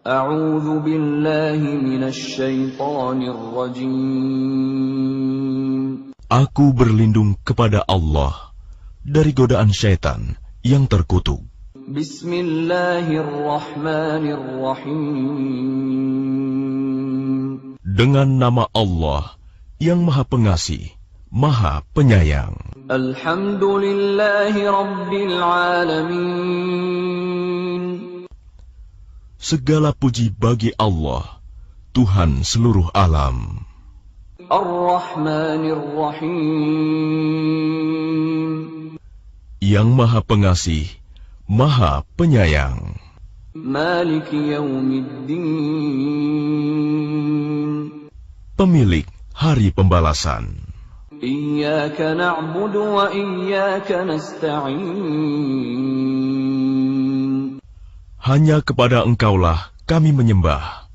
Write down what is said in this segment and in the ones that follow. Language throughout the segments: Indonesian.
A'udzu billahi minasy syaithanir rajim. Aku berlindung kepada Allah dari godaan syaitan yang terkutuk. Bismillahirrahmanirrahim. Dengan nama Allah yang Maha Pengasih, Maha Penyayang. Alhamdulillahi Rabbil Alamin. Segala puji bagi Allah, Tuhan seluruh alam. Ar-Rahmanir Rahim. Yang Maha Pengasih, Maha Penyayang. Maliki Yaumiddin. Pemilik Hari Pembalasan. Iyyaka na'budu wa iyyaka nasta'in. Hanya kepada Engkaulah kami menyembah,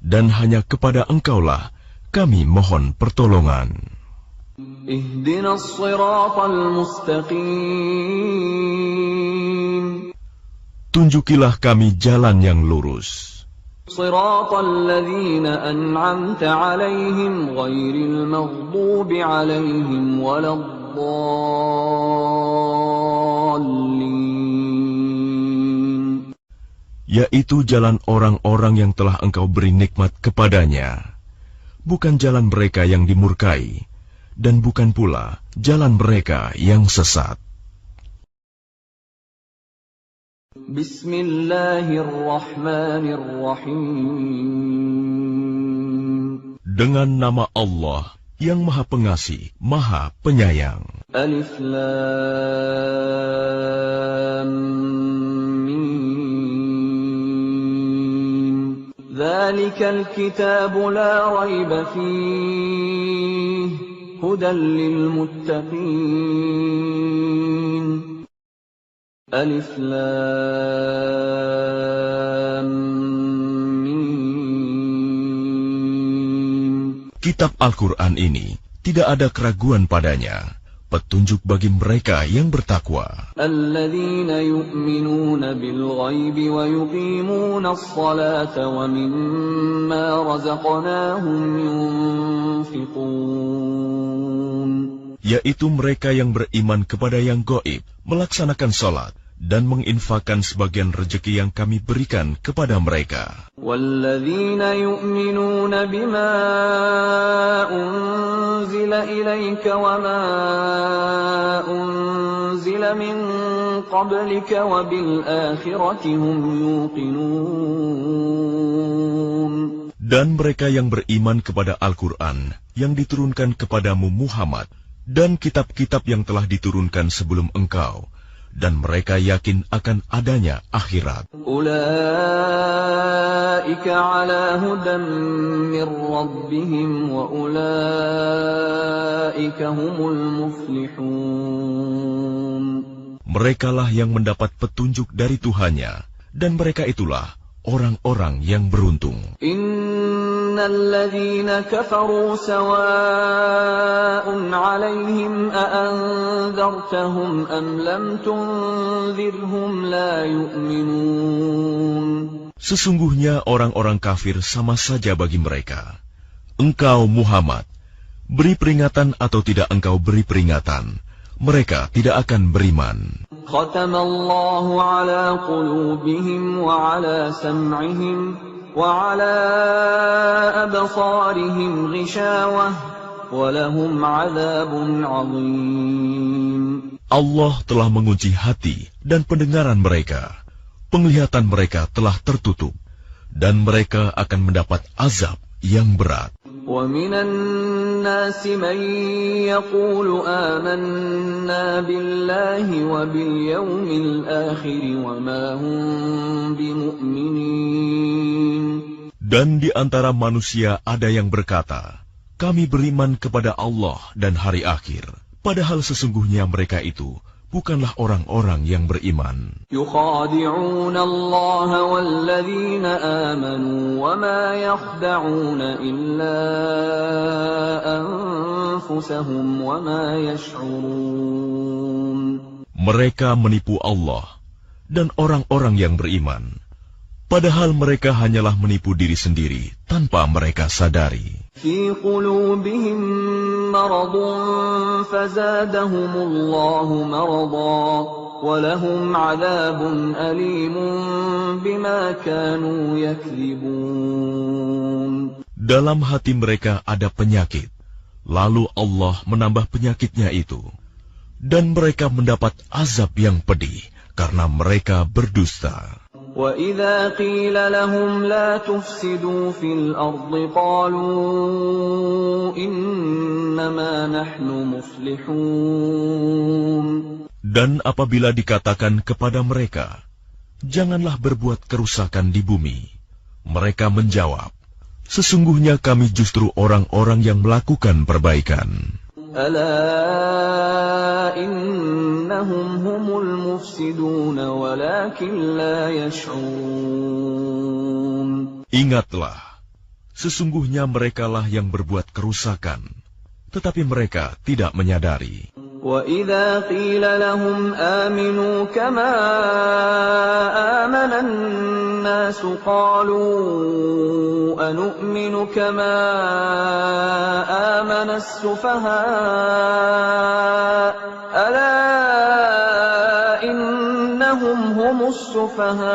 dan hanya kepada Engkaulah kami mohon pertolongan. Ihdinas siratal mustaqim. Tunjukilah kami jalan yang lurus. Siratal ladzina an'amta 'alaihim ghairil maghdubi 'alaihim waladdallin. Yaitu jalan orang-orang yang telah Engkau beri nikmat kepadanya, bukan jalan mereka yang dimurkai, dan bukan pula jalan mereka yang sesat. Bismillahirrahmanirrahim. Dengan nama Allah yang Maha Pengasih, Maha Penyayang. Alif Lam Mim. Dzalikal kitabu la raiba fihi hudan lil muttaqin. Alif Lam Mim. Kitab Al-Quran ini tidak ada keraguan padanya, petunjuk bagi mereka yang bertakwa. Alladzina yu'minuna bil ghaibi wa yuqimuna as-salata wa mimma razaqnahum yunfiqun. Yaitu mereka yang beriman kepada yang gaib, melaksanakan salat, dan menginfakkan sebagian rezeki yang kami berikan kepada mereka. Walladzina yu'minuna bima unzila ilaika wa ma unzila min qablika wa bil akhirati hum yuqinun. Dan mereka yang beriman kepada Al-Quran yang diturunkan kepadamu Muhammad, dan kitab-kitab yang telah diturunkan sebelum engkau, dan mereka yakin akan adanya akhirat. Ulaika ala hudan min rabbihim wa ulaika humul muflihun. Merekalah yang mendapat petunjuk dari Tuhannya, dan mereka itulah orang-orang yang beruntung. Innal ladzina kafaru sawa'un 'alaihim a anzartahum am lam tunzirhum la yu'minun. Sesungguhnya orang-orang kafir sama saja bagi mereka. Engkau Muhammad, beri peringatan atau tidak engkau beri peringatan, mereka tidak akan beriman. Khatamallahu 'ala qulubihim wa 'ala sam'ihim wa 'ala absarihim ghishawah wa lahum 'adzabun 'adzim. Allah telah mengunci hati dan pendengaran mereka. Penglihatan mereka telah tertutup, dan mereka akan mendapat azab yang berat. وَمِنَ النَّاسِ مَن يَقُولُ آمَنَّا بِاللَّهِ وَبِالْيَوْمِ الْآخِرِ وَمَا هُمْ بِمُؤْمِنِينَ. Dan di antara manusia ada yang berkata, kami beriman kepada Allah dan hari akhir, padahal sesungguhnya mereka itu bukanlah orang-orang yang beriman. يُخَادِعُونَ اللَّهَ وَالَّذِينَ آمَنُوا وَمَا يَخْدَعُونَ إِلَّا أَنفُسَهُمْ وَمَا يَشْعُرُونَ. Mereka menipu Allah dan orang-orang yang beriman, Padahal mereka hanyalah menipu diri sendiri tanpa mereka sadari. في قلوبهم مرض فزادهم الله مرضا ولهم عذاب أليم بما كانوا يكذبون. Dalam hati mereka ada penyakit, lalu Allah menambah penyakitnya itu, dan mereka mendapat azab yang pedih karena mereka berdusta. وَإِذَا قِيلَ لَهُمْ لَا تُفْسِدُوا فِي الْأَرْضِ قَالُوا إِنَّمَا نَحْنُ مُصْلِحُونَ. Dan apabila dikatakan kepada mereka, janganlah berbuat kerusakan di bumi, mereka menjawab, sesungguhnya kami justru orang-orang yang melakukan perbaikan. ألا إنهم هم المفسدون ولكن لا يشعرون. Ingatlah, sesungguhnya merekalah yang berbuat kerusakan, tetapi mereka tidak menyadari. وَإِذَا قِيلَ لَهُمْ آمِنُوا كَمَا آمَنَ النَّاسُ قَالُوا أَنُؤْمِنُ كَمَا آمَنَ السُّفَهَاءُ أَلَا إِنَّهُمْ هُمُ السُّفَهَاءُ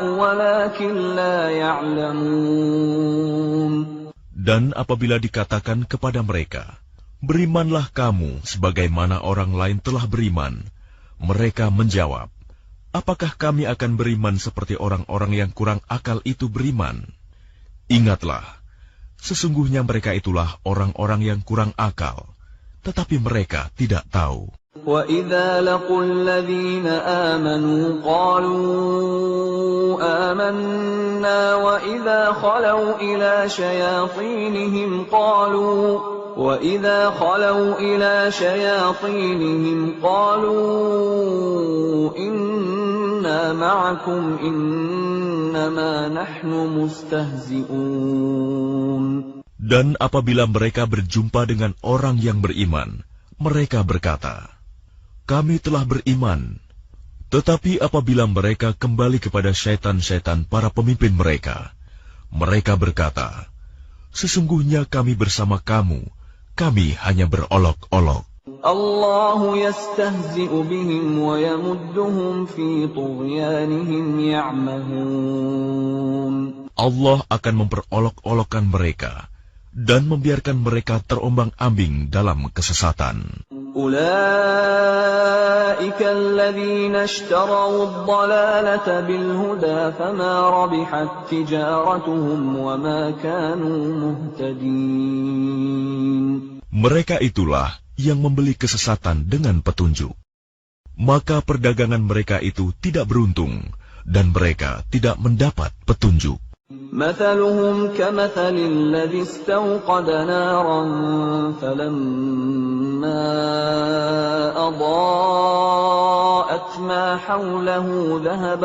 وَلَكِنْ لَا يَعْلَمُونَ. Dan apabila dikatakan kepada mereka, berimanlah kamu sebagaimana orang lain telah beriman, mereka menjawab, apakah kami akan beriman seperti orang-orang yang kurang akal itu beriman? Ingatlah, sesungguhnya mereka itulah orang-orang yang kurang akal, tetapi mereka tidak tahu. وَإِذَا لَقُوا الَّذِينَ آمَنُوا قَالُوا آمَنَّا وَإِذَا خَلَوْا إِلَى شَيَاطِينِهِمْ قَالُوا إِنَّا مَعَكُمْ إِنَّمَا نَحْنُ مُسْتَهْزِئُونَ. Dan apabila mereka berjumpa dengan orang yang beriman, mereka berkata, kami telah beriman. Tetapi apabila mereka kembali kepada syaitan-syaitan para pemimpin mereka, mereka berkata, sesungguhnya kami bersama kamu, kami hanya berolok-olok. Allahu yastahzi'u bihim wa yamudduhum fi tughyanihim ya'mahun. Allah akan memperolok-olokkan mereka dan membiarkan mereka terombang-ambing dalam kesesatan. Ulaika alladhina ishtaraw ad-dalalata bil huda fama rabihat tijaratuhum wa ma kanu muhtadin. Mereka itulah yang membeli kesesatan dengan petunjuk. Maka perdagangan mereka itu tidak beruntung dan mereka tidak mendapat petunjuk. مثلهم كمثل الذي استوقد نارا فلما أضاءت ما حوله ذهب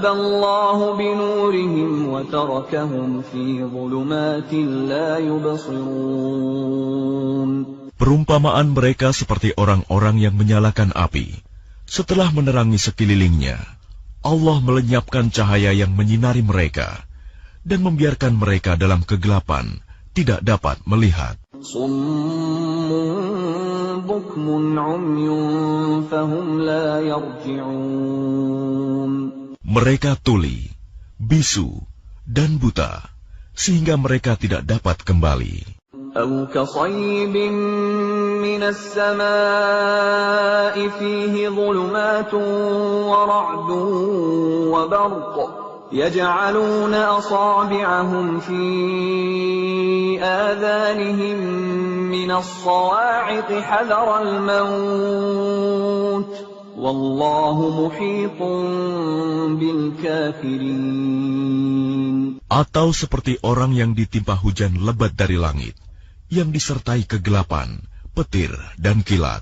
الله بنورهم وتركهم في ظلمات لا يبصرون. Perumpamaan mereka seperti orang-orang yang menyalakan api. Setelah menerangi sekelilingnya, Allah melenyapkan cahaya yang menyinari mereka dan membiarkan mereka dalam kegelapan, tidak dapat melihat. Mereka tuli, bisu, dan buta, sehingga mereka tidak dapat kembali. أو كصيب من السماء فيه ظلمات ورعد وبرق يجعلون أصابعهم في آذانهم من الصواعق حذر الموت والله محيط بالكافرين. Atau seperti orang yang ditimpa hujan lebat dari langit, yang disertai kegelapan, petir, dan kilat.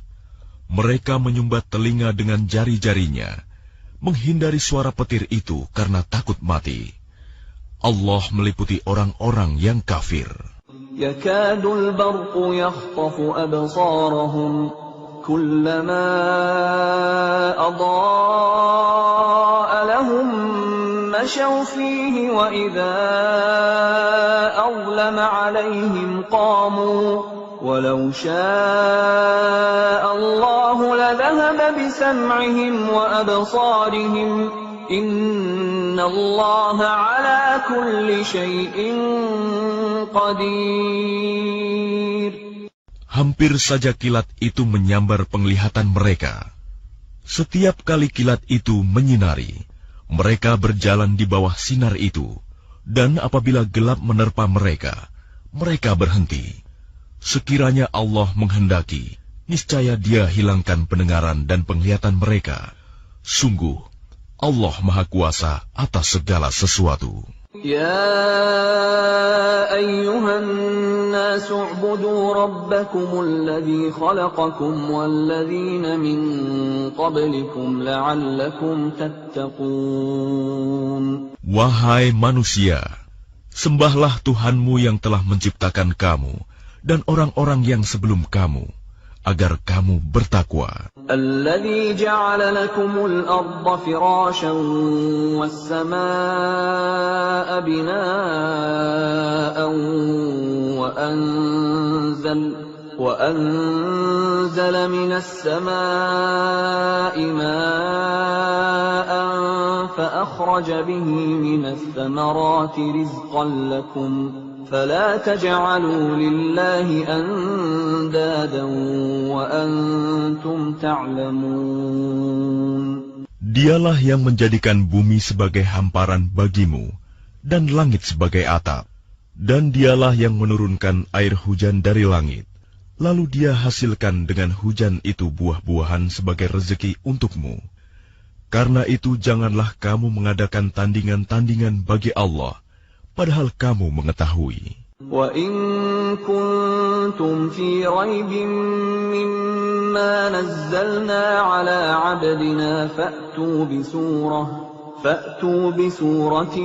Mereka menyumbat telinga dengan jari-jarinya, menghindari suara petir itu karena takut mati. Allah meliputi orang-orang yang kafir. Yakadul barqu yakhtafu absarahum كلما أضاء لهم مشوا فيه وإذا أظلم عليهم قاموا ولو شاء الله لذهب بسمعهم وأبصارهم إن الله على كل شيء قدير. Hampir saja kilat itu menyambar penglihatan mereka. Setiap kali kilat itu menyinari, mereka berjalan di bawah sinar itu, dan apabila gelap menerpa mereka, mereka berhenti. Sekiranya Allah menghendaki, niscaya Dia hilangkan pendengaran dan penglihatan mereka. Sungguh, Allah Maha Kuasa atas segala sesuatu. يا أيها الناس اعبدوا ربكم الذي خلقكم والذين من قبلكم لعلكم تتقون. Wahai manusia, sembahlah Tuhanmu yang telah menciptakan kamu dan orang-orang yang sebelum kamu, agar kamu bertakwa. الذي جعل لكم الأرض فراشا والسماء بناء وأنزل من السماء ماء فأخرج به من الثمرات رزقا لكم فلا تجعلوا لله أندادا وأنتم تعلمون. Dialah yang menjadikan bumi sebagai hamparan bagimu dan langit sebagai atap, dan Dialah yang menurunkan air hujan dari langit, lalu Dia hasilkan dengan hujan itu buah-buahan sebagai rezeki untukmu. Karena itu janganlah kamu mengadakan tandingan-tandingan bagi Allah, padahal kamu mengetahui. وَإِن كُنتُمْ فِي رَيْبٍ مِّمَّا نَزَّلْنَا عَلَىٰ عَبْدِنَا فَأْتُوا بِسُورَةٍ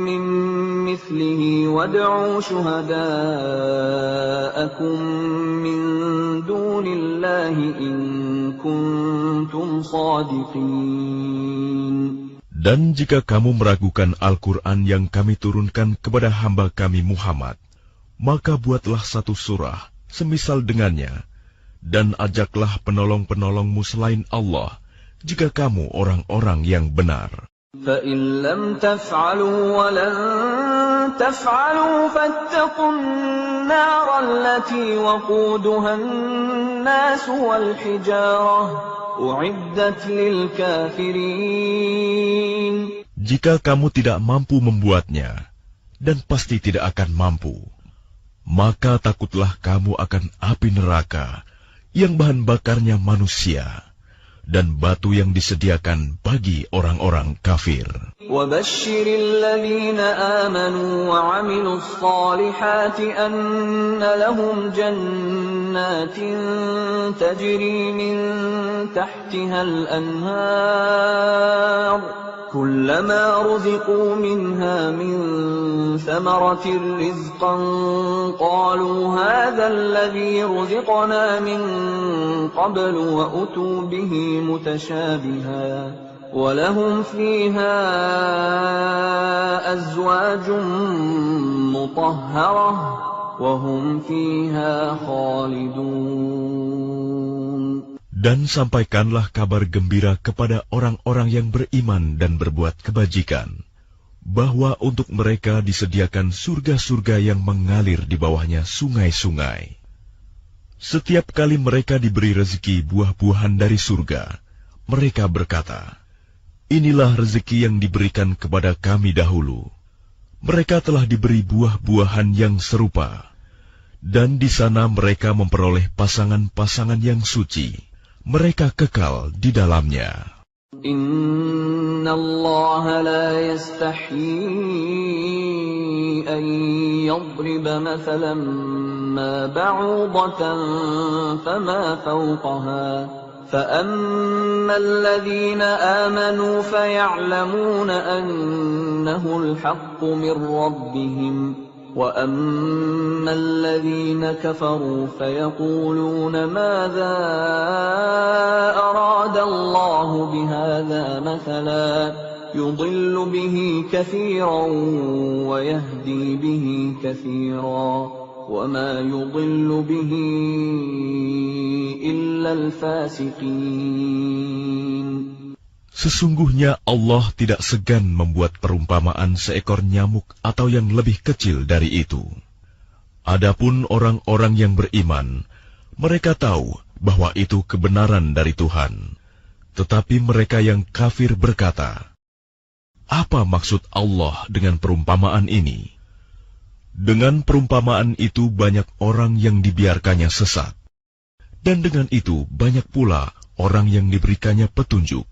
مِّن مِّثْلِهِ وَادْعُوا شُهَدَاءَكُم مِّن دُونِ اللَّهِ إِن كُنتُمْ صَادِقِينَ. Dan jika kamu meragukan Al-Quran yang kami turunkan kepada hamba kami Muhammad, maka buatlah satu surah semisal dengannya, dan ajaklah penolong-penolongmu selain Allah, jika kamu orang-orang yang benar. فَإِن لَّمْ تَفْعَلُوا وَلَن تَفْعَلُوا فَاتَّقُوا النَّارَ الَّتِي وَقُودُهَا النَّاسُ وَالْحِجَارَةُ أُعِدَّتْ لِلْكَافِرِينَ. Jika kamu tidak mampu membuatnya, dan pasti tidak akan mampu, maka takutlah kamu akan api neraka yang bahan bakarnya manusia dan batu yang disediakan bagi orang-orang kafir. وَبَشِّرِ الَّذِينَ آمَنُوا وَعَمِلُوا الصَّالِحَاتِ أَنَّ لَهُمْ جَنَّاتٍ تَجْرِي مِن تَحْتِهَا الْأَنْهَارُ كُلَّمَا رُزِقُوا مِنْهَا مِن ثَمَرَةٍ رِّزْقًا قَالُوا هَٰذَا الَّذِي رُزِقْنَا مِن قَبْلُ وَأُتُوا بِهِ مُتَشَابِهًا وَلَهُمْ فِيهَا أَزْوَاجٌ مُّطَهَّرَةٌ وَهُمْ فِيهَا خَالِدُونَ. Dan sampaikanlah kabar gembira kepada orang-orang yang beriman dan berbuat kebajikan, bahwa untuk mereka disediakan surga-surga yang mengalir di bawahnya sungai-sungai. Setiap kali mereka diberi rezeki buah-buahan dari surga, mereka berkata, "Inilah rezeki yang diberikan kepada kami dahulu." Mereka telah diberi buah-buahan yang serupa, dan di sana mereka memperoleh pasangan-pasangan yang suci. Mereka kekal di dalamnya. Inna Allah la yastahyi an yadriba mathalan ma ba'udatan fama fawqaha فأما الذين آمنوا فيعلمون أنه الحق من ربهم وَأَمَّا الَّذِينَ كَفَرُوا فَيَقُولُونَ مَاذَا أَرَادَ اللَّهُ بِهَذَا مَثَلًا يُضِلُّ بِهِ كَثِيرًا وَيَهْدِي بِهِ كَثِيرًا وَمَا يُضِلُّ بِهِ إِلَّا الْفَاسِقِينَ. Sesungguhnya Allah tidak segan membuat perumpamaan seekor nyamuk atau yang lebih kecil dari itu. Adapun orang-orang yang beriman, mereka tahu bahwa itu kebenaran dari Tuhan. Tetapi mereka yang kafir berkata, "Apa maksud Allah dengan perumpamaan ini?" Dengan perumpamaan itu banyak orang yang dibiarkannya sesat. Dan dengan itu banyak pula orang yang diberikannya petunjuk.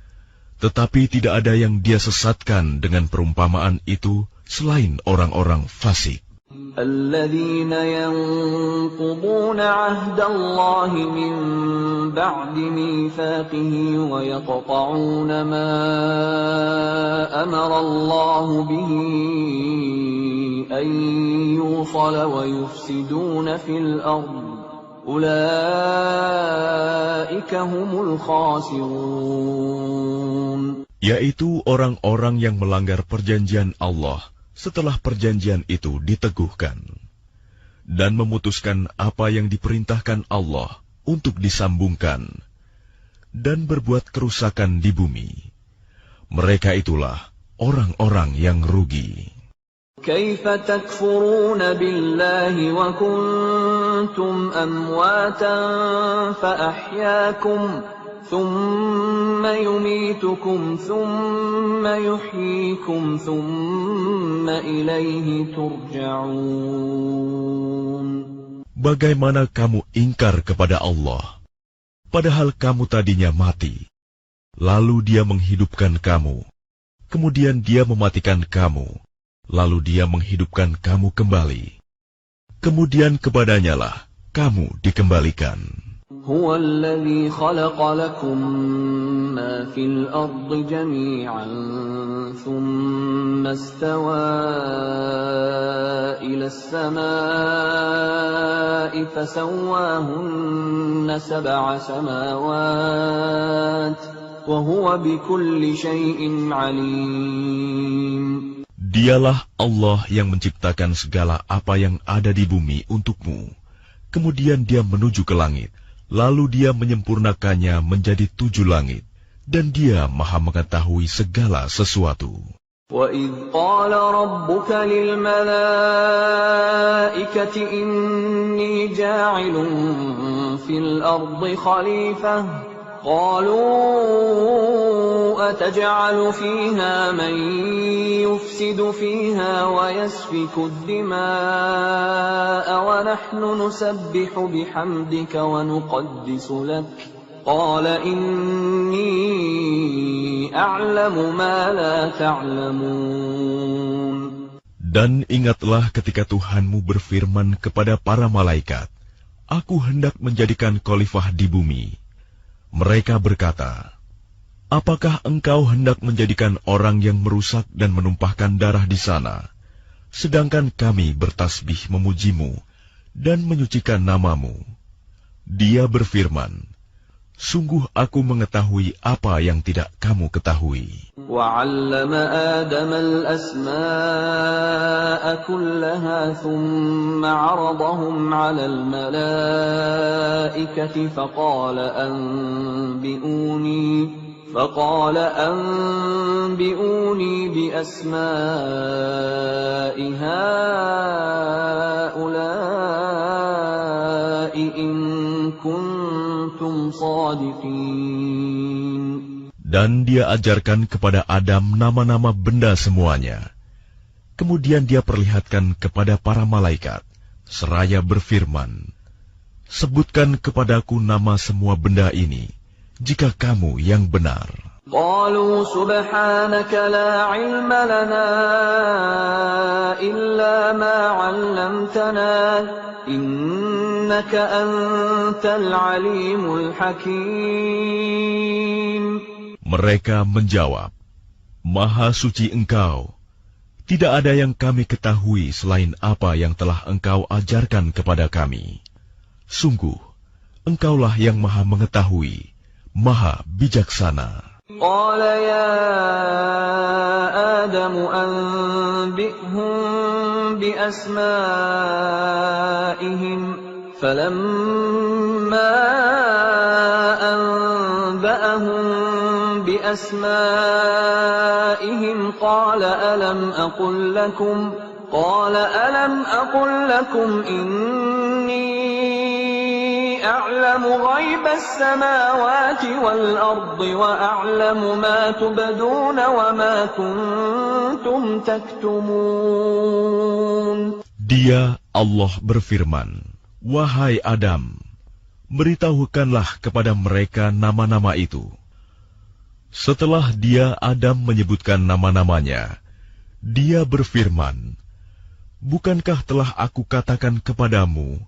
Tetapi tidak ada yang dia sesatkan dengan perumpamaan itu selain orang-orang fasik. الَّذِينَ يَنقُضُونَ عَهْدَ اللَّهِ مِن بَعْدِ مِيثَاقِهِ وَيَقْطَعُونَ مَا أَمَرَ اللَّهُ بِهِ أَن يُوصَلَ وَيُفْسِدُونَ فِي الْأَرْضِ أُولَئِكَ هُمُ الْخَاسِرُونَ. Yaitu orang-orang yang melanggar perjanjian Allah setelah perjanjian itu diteguhkan, dan memutuskan apa yang diperintahkan Allah untuk disambungkan, dan berbuat kerusakan di bumi. Mereka itulah orang-orang yang rugi. كيف تكفرون بالله وكنتم أمواتا فأحياكم ثم يميتكم ثم يحييكم ثم إليه ترجعون. Bagaimana kamu ingkar kepada Allah, padahal kamu tadinya mati, lalu Dia menghidupkan kamu, kemudian Dia mematikan kamu, lalu Dia menghidupkan kamu kembali. Kemudian kepadanya-lah kamu dikembalikan. هو الذي خلق لكم ما في الأرض جميعا ثم استوى إلى السماء فسواهن 7 سماوات وهو بكل شيء عليم. Dialah Allah yang menciptakan segala apa yang ada di bumi untukmu. Kemudian Dia menuju ke langit. Lalu Dia menyempurnakannya menjadi 7 langit, dan Dia Maha mengetahui segala sesuatu. وَإِذْ قَالَ رَبُّكَ لِلْمَلَائِكَةِ إِنِّي جَاعِلٌ فِي الْأَرْضِ خَلِيفَةً قَالُوا أَتَجْعَلُ فِيهَا مَن يُفْسِدُ فِيهَا وَيَسْفِكُ الدِّمَاءَ وَنَحْنُ نُسَبِّحُ بِحَمْدِكَ وَنُقَدِّسُ لَكَ قَالَ إِنِّي أَعْلَمُ مَا لَا تَعْلَمُونَ. Dan ingatlah ketika Tuhanmu berfirman kepada para malaikat, "Aku hendak menjadikan khalifah di bumi." Mereka berkata, "Apakah engkau hendak menjadikan orang yang merusak dan menumpahkan darah di sana, sedangkan kami bertasbih memujimu dan menyucikan namamu?" Dia berfirman, "Sungguh aku mengetahui apa yang tidak kamu ketahui." وَعَلَّمَ آدَمَ الْأَسْمَاءَ كُلَّهَا ثُمَّ عَرَضَهُمْ عَلَى الْمَلَائِكَةِ فقال أنبئوني بأسماء هؤلاء إن كنتم صادقين. Dan Dia ajarkan kepada Adam nama-nama benda semuanya. Kemudian Dia perlihatkan kepada para malaikat, seraya berfirman, "Sebutkan kepadaku nama semua benda ini, jika kamu yang benar." قالوا سبحانك لا علم لنا إلا ما علمتنا إنك أنت العليم الحكيم. Mereka menjawab, "Maha suci Engkau, Tidak ada yang kami ketahui selain apa yang telah engkau ajarkan kepada kami. Sungguh, engkaulah yang maha mengetahui, maha bijaksana. قال يا آدم أنبئهم بأسمائهم فلما أنبأهم بأسمائهم قال ألم أقل لكم إني أعلم غيب السماوات والأرض وأعلم ما تبدون وما كنتم تكتمون. Dia, Allah berfirman, "Wahai Adam, beritahukanlah kepada mereka nama-nama itu." Setelah dia, Adam, menyebutkan nama-namanya, dia berfirman, "Bukankah telah aku katakan kepadamu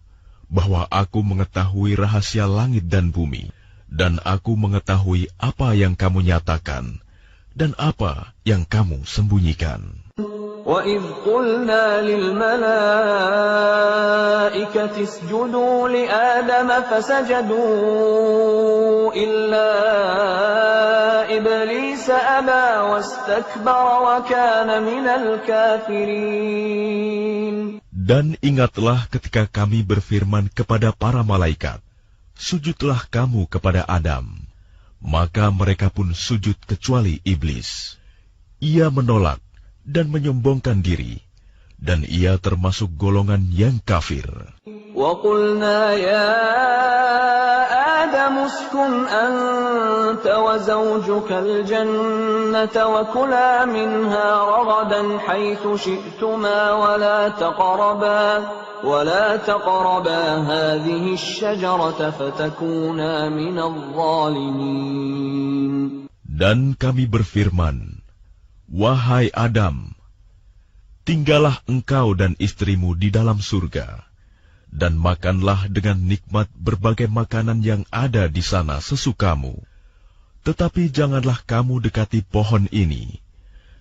bahwa aku mengetahui rahasia langit dan bumi, dan aku mengetahui apa yang kamu nyatakan dan apa yang kamu sembunyikan." وَإِذْ قُلْنَا لِلْمَلَائِكَةِ اسْجُدُوا لِآدَمَ فَسَجَدُوا إِلَّا إِبْلِيسَ أَبَى وَاسْتَكْبَرَ وَكَانَ مِنَ الْكَافِرِينَ. Dan ingatlah ketika kami berfirman kepada para malaikat, "Sujudlah kamu kepada Adam." Maka mereka pun sujud kecuali iblis. Ia menolak dan menyombongkan diri, dan ia termasuk golongan yang kafir. وَقُلْنَا يَا آدَمُ اسْكُنْ أَنْتَ وَزَوْجُكَ الْجَنَّةَ وَكُلَا مِنْهَا رَغَدًا حَيْثُ شِئْتُمَا وَلَا تَقْرَبَا هَذِهِ الشَّجَرَةَ فَتَكُونَا مِنَ الظَّالِمِينَ. Dan kami berfirman, "Wahai Adam, tinggallah engkau dan istrimu di dalam surga, dan makanlah dengan nikmat berbagai makanan yang ada di sana sesukamu. Tetapi janganlah kamu dekati pohon ini,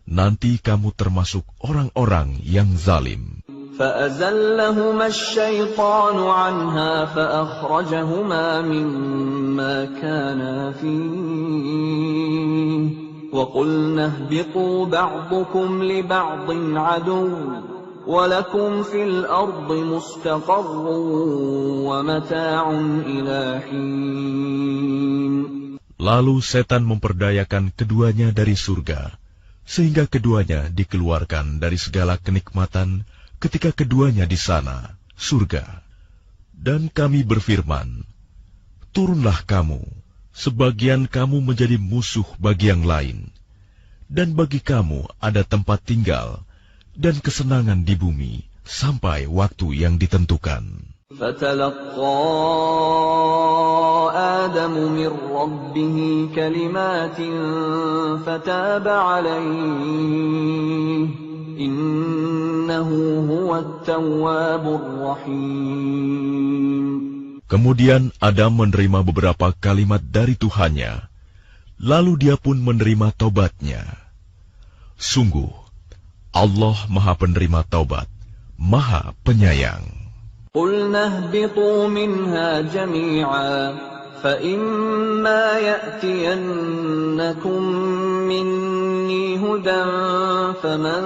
nanti kamu termasuk orang-orang yang zalim." فَأَزَلَّهُمَا الشَّيْطَانُ عَنْهَا فَأَخْرَجَهُمَا مِمَّا كَانَا فِيهِ وَقُلْنَا اهْبِطُوا بَعْضُكُمْ لِبَعْضٍ عَدُوٌّ وَلَكُمْ فِي الْأَرْضِ مُسْتَقَرٌّ وَمَتَاعٌ إِلَى حِينٍ. Lalu setan memperdayakan keduanya dari surga, sehingga keduanya dikeluarkan dari segala kenikmatan ketika keduanya di sana, surga. Dan kami berfirman, "Turunlah kamu, sebagian kamu menjadi musuh bagi yang lain, dan bagi kamu ada tempat tinggal dan kesenangan di bumi sampai waktu yang ditentukan." فَتَلَقَّى آدَمُ مِنْ رَبِّهِ كَلِمَاتٍ فَتَابَ عَلَيْهِ إِنَّهُ هُوَ التَّوَّابُ الرَّحِيمُ. Kemudian Adam menerima beberapa kalimat dari Tuhannya, lalu dia pun menerima taubatnya. Sungguh, Allah Maha Penerima Taubat, Maha Penyayang. قُلْنَا اهْبِطُوا مِنْهَا جَمِيعًا فَإِمَّا يَأْتِيَنَّكُمْ مِنِّي هُدًى فَمَنْ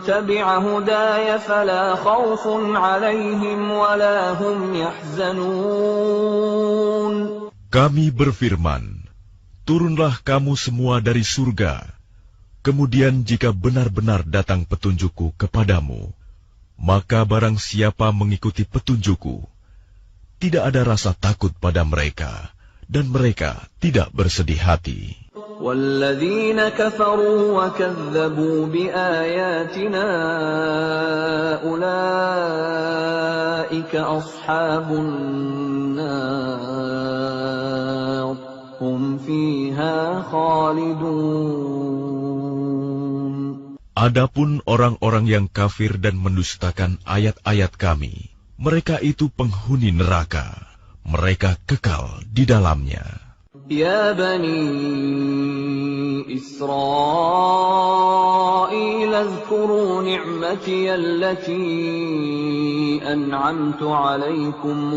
تَبِعَ هُدَايَ فَلَا خَوْفٌ عَلَيْهِمْ وَلَا هُمْ يَحْزَنُونَ. Kami berfirman, "Turunlah kamu semua dari surga. Kemudian jika benar-benar datang petunjukku kepadamu, maka barang siapa mengikuti petunjukku, tidak ada rasa takut pada mereka, dan mereka tidak bersedih hati." وَالَّذِينَ كَفَرُوا وَكَذَّبُوا بِآيَاتِنَا أُولَئِكَ أَصْحَابُ النَّارِ هُمْ فِيهَا خَالِدُونَ. Adapun orang-orang yang kafir dan mendustakan ayat-ayat kami, mereka itu penghuni neraka, mereka kekal di dalamnya. يا بني إسرائيل اذكروا نعمتي التي أنعمت عليكم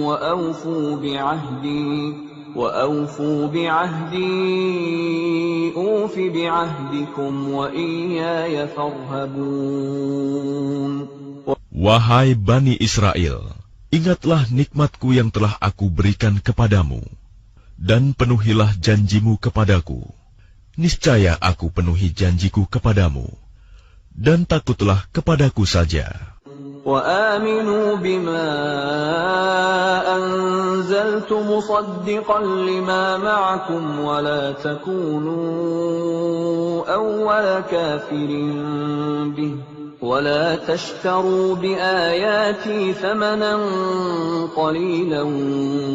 وأوفوا بعهدي أوف بعهدكم وإياي فارهبون. Wahai Bani Israel, ingatlah nikmatku yang telah aku berikan kepadamu, dan penuhilah janjimu kepadaku. Niscaya aku penuhi janjiku kepadamu, dan takutlah kepadaku saja. وآمنوا بما أنزلت مصدقا لما معكم ولا تكونوا أول كافر به ولا تشتروا بآياتي ثمنا قليلا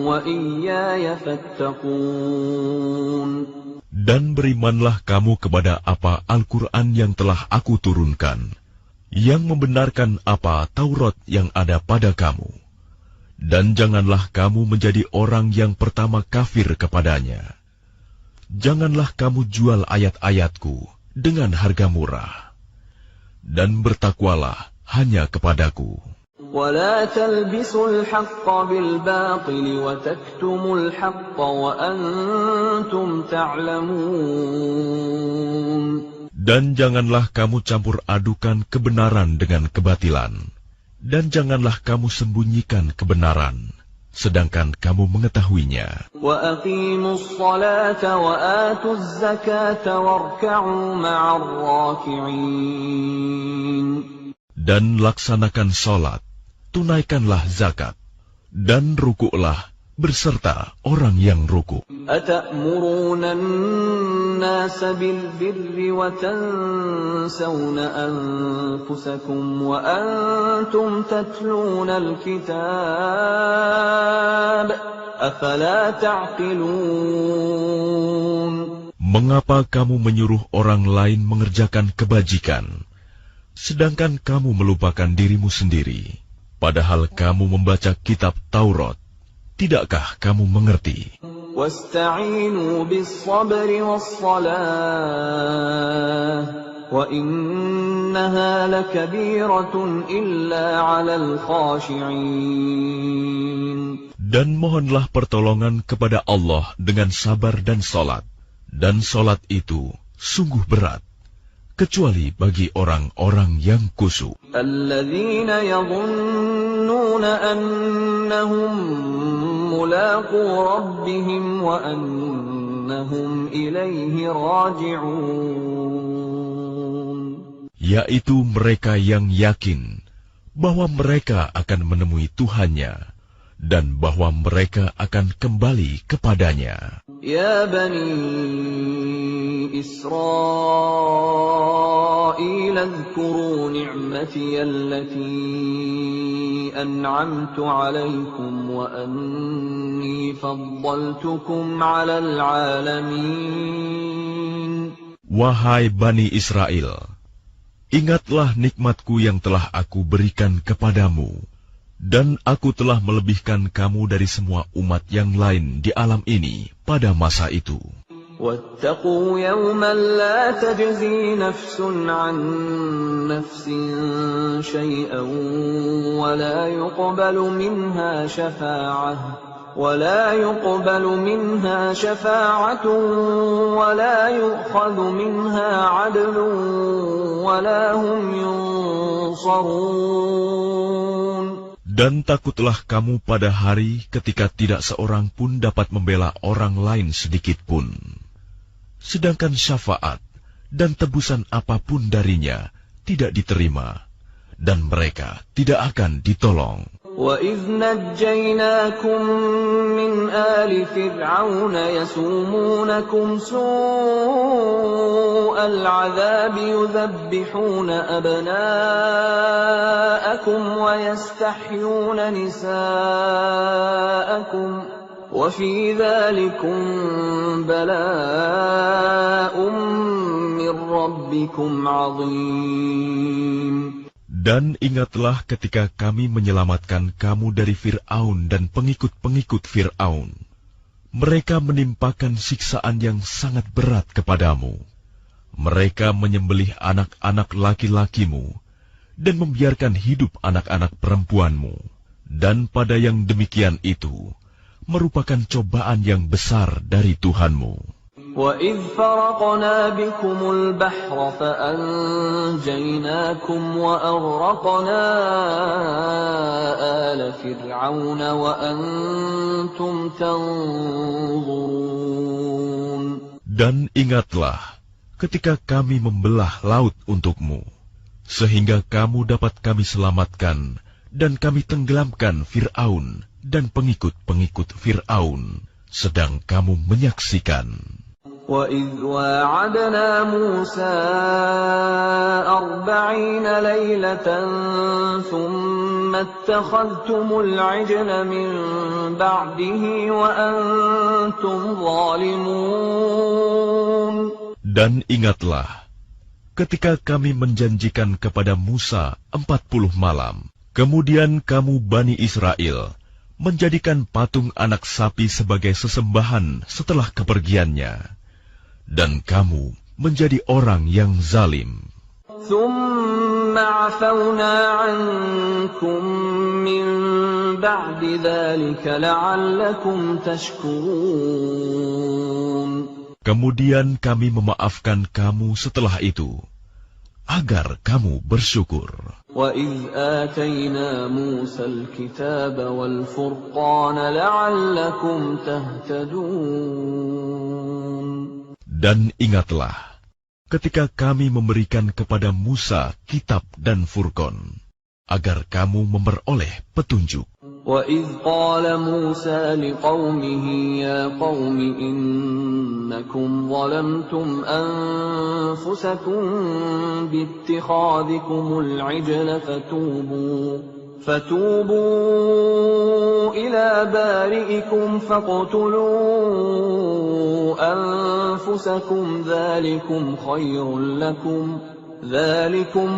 وإياي فاتقون. Dan berimanlah kamu kepada apa Al-Quran yang telah aku turunkan, yang membenarkan apa Taurat yang ada pada kamu. Dan janganlah kamu menjadi orang yang pertama kafir kepadanya. Janganlah kamu jual ayat-ayatku dengan harga murah. Dan bertakwalah hanya kepadaku. ولا تلبسوا الحق بالباطل وتكتموا الحق وأنتم تعلمون. Dan janganlah kamu campur adukan kebenaran dengan kebatilan, dan janganlah kamu sembunyikan kebenaran, sedangkan kamu mengetahuinya. وأقيموا الصلاة وآتوا الزكاة واركعوا مع الراكعين. Dan laksanakan salat, tunaikanlah zakat, dan rukuklah berserta orang yang rukuk. أتأمرون الناس بالبر وتنسون أنفسكم وأنتم تتلون الكتاب أفلا تعقلون. Mengapa kamu menyuruh orang lain mengerjakan kebajikan, sedangkan kamu melupakan dirimu sendiri, padahal kamu membaca kitab Taurat? Tidakkah kamu mengerti? وَاسْتَعِينُوا بِالصَّبْرِ وَالصَّلَاةِ وَإِنَّهَا لَكَبِيرَةٌ إِلَّا عَلَى الْخَاشِعِينَ. Dan mohonlah pertolongan kepada Allah dengan sabar dan salat, dan salat itu sungguh berat, kecuali bagi orang-orang yang khusyuk. الَّذِينَ يَظُنُّونَ أَنَّهُمْ مُلَاقُو رَبِّهِمْ وَأَنَّهُمْ إِلَيْهِ رَاجِعُونَ. Yaitu mereka yang yakin bahwa mereka akan menemui Tuhannya, dan bahwa mereka akan kembali kepadanya. Ya Bani Israel, اذكروا نعمتي التي أنعمت عليكم وأني فضلتكم على العالمين. Wahai Bani Israel, ingatlah nikmatku yang telah aku berikan kepadamu, dan aku telah melebihkan kamu dari semua umat yang lain di alam ini pada masa itu. وَاتَّقُوا يَوْمًا لَا تَجْزِي نَفْسٌ عَن نَّفْسٍ شَيْئًا وَلَا يُقْبَلُ مِنْهَا شَفَاعَةٌ وَلَا يُؤْخَذُ مِنْهَا عَدْلٌ وَلَا هُمْ يُنصَرُونَ. Dan takutlah kamu pada hari ketika tidak seorang pun dapat membela orang lain sedikit pun, sedangkan syafaat dan tebusan apapun darinya tidak diterima, dan mereka tidak akan ditolong. وَإِذْ نَجَّيْنَاكُمْ مِنْ آلِ فِرْعَوْنَ يَسُومُونَكُمْ سُوءَ الْعَذَابِ يُذَبِّحُونَ أَبْنَاءَكُمْ وَيَسْتَحْيُونَ نِسَاءَكُمْ وَفِي ذَلِكُمْ بَلَاءٌ مِّن رَّبِّكُمْ عَظِيمٌ. Dan ingatlah ketika kami menyelamatkan kamu dari Fir'aun dan pengikut-pengikut Fir'aun. Mereka menimpakan siksaan yang sangat berat kepadamu. Mereka menyembelih anak-anak laki-lakimu dan membiarkan hidup anak-anak perempuanmu. Dan pada yang demikian itu merupakan cobaan yang besar dari Tuhanmu. وَإِذْ فَرَقْنَا بِكُمُ الْبَحْرَ فَأَنْجَيْنَاكُمْ وَأَغْرَقْنَا آلَ فِرْعَوْنَ وَأَنْتُمْ تَنْظُرُونَ. Dan ingatlah ketika kami membelah laut untukmu, sehingga kamu dapat kami selamatkan dan kami tenggelamkan Fir'aun dan pengikut-pengikut Fir'aun, sedang kamu menyaksikan. وَإِذْ وَاعَدْنَا مُوسَىٰ 40 لَيْلَةً ثُمَّ اتَّخَذْتُمُ الْعِجْلَ مِن بَعْدِهِ وَأَنْتُمْ ظَالِمُونَ. Dan ingatlah ketika kami menjanjikan kepada Musa 40 malam, kemudian kamu Bani Israel menjadikan patung anak sapi sebagai sesembahan setelah kepergiannya, dan kamu menjadi orang yang zalim. ثُمَّ عَفَوْنَا عَنْكُمْ مِنْ بَعْدِ ذَلِكَ لَعَلَّكُمْ تَشْكُرُونَ. Kemudian kami memaafkan kamu setelah itu, agar kamu bersyukur. وَإِذْ آتَيْنَا مُوسَى الْكِتَابَ وَالْفُرْقَانَ لَعَلَّكُمْ تَهْتَدُونَ. Dan ingatlah ketika kami memberikan kepada Musa kitab dan Furqan, agar kamu memperoleh petunjuk. وَإِذْ قَالَ مُوسَى لِقَوْمِهِ يَا قَوْمِ إِنَّكُمْ ظَلَمْتُمْ أَنفُسَكُمْ بِاتِّخَاذِكُمُ الْعِجْلَ فَتُوبُوا إِلَى بَارِئِكُمْ فَاقْتُلُوا أَنفُسَكُمْ ذَلِكُمْ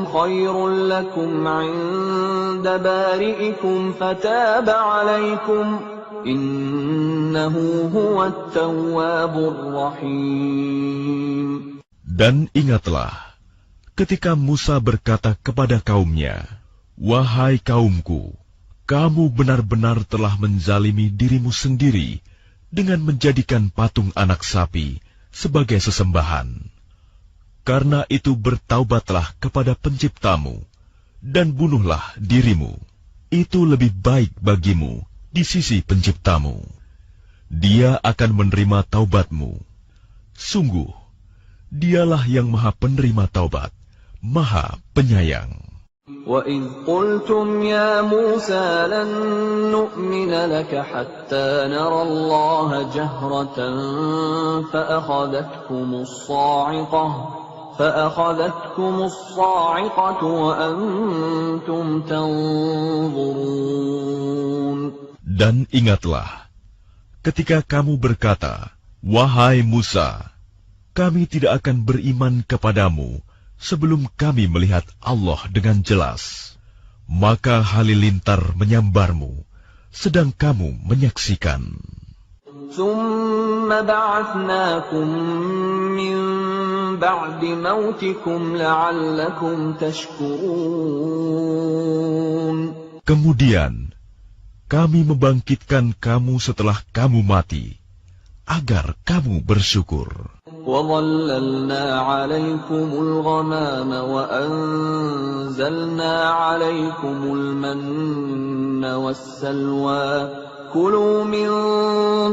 خَيْرٌ لَكُمْ عِندَ بَارِئِكُمْ فَتَابَ عَلَيْكُمْ إِنَّهُ هُوَ التَّوَّابُ الرَّحِيمُ. Dan ingatlah ketika Musa berkata kepada kaumnya, "Wahai kaumku, kamu benar-benar telah menzalimi dirimu sendiri dengan menjadikan patung anak sapi sebagai sesembahan. Karena itu bertaubatlah kepada Penciptamu, dan bunuhlah dirimu. Itu lebih baik bagimu di sisi Penciptamu. Dia akan menerima taubatmu. Sungguh, Dialah yang Maha Penerima Taubat, Maha Penyayang." وَإِذْ قُلْتُمْ يَا مُوسَى لَن نُّؤْمِنَ لَكَ حَتَّىٰ نَرَى اللَّهَ جَهْرَةً فَأَخَذَتْكُمُ الصَّاعِقَةُ وَأَنْتُمْ تَنظُرُونَ. Dan ingatlah, ketika kamu berkata, "Wahai Musa, kami tidak akan beriman kepadamu sebelum kami melihat Allah dengan jelas." Maka halilintar menyambarmu, sedang kamu menyaksikan. ثُمَّ بَعَثْنَاكُمْ مِنْ بَعْدِ مَوْتِكُمْ لَعَلَّكُمْ تَشْكُرُونَ. Kemudian kami membangkitkan kamu setelah kamu mati, agar kamu bersyukur. وَظَلَّلْنَا عَلَيْكُمُ الْغَمَامَ وَأَنزَلْنَا عَلَيْكُمُ الْمَنَّ وَالسَّلْوَىٰ كُلُوا مِن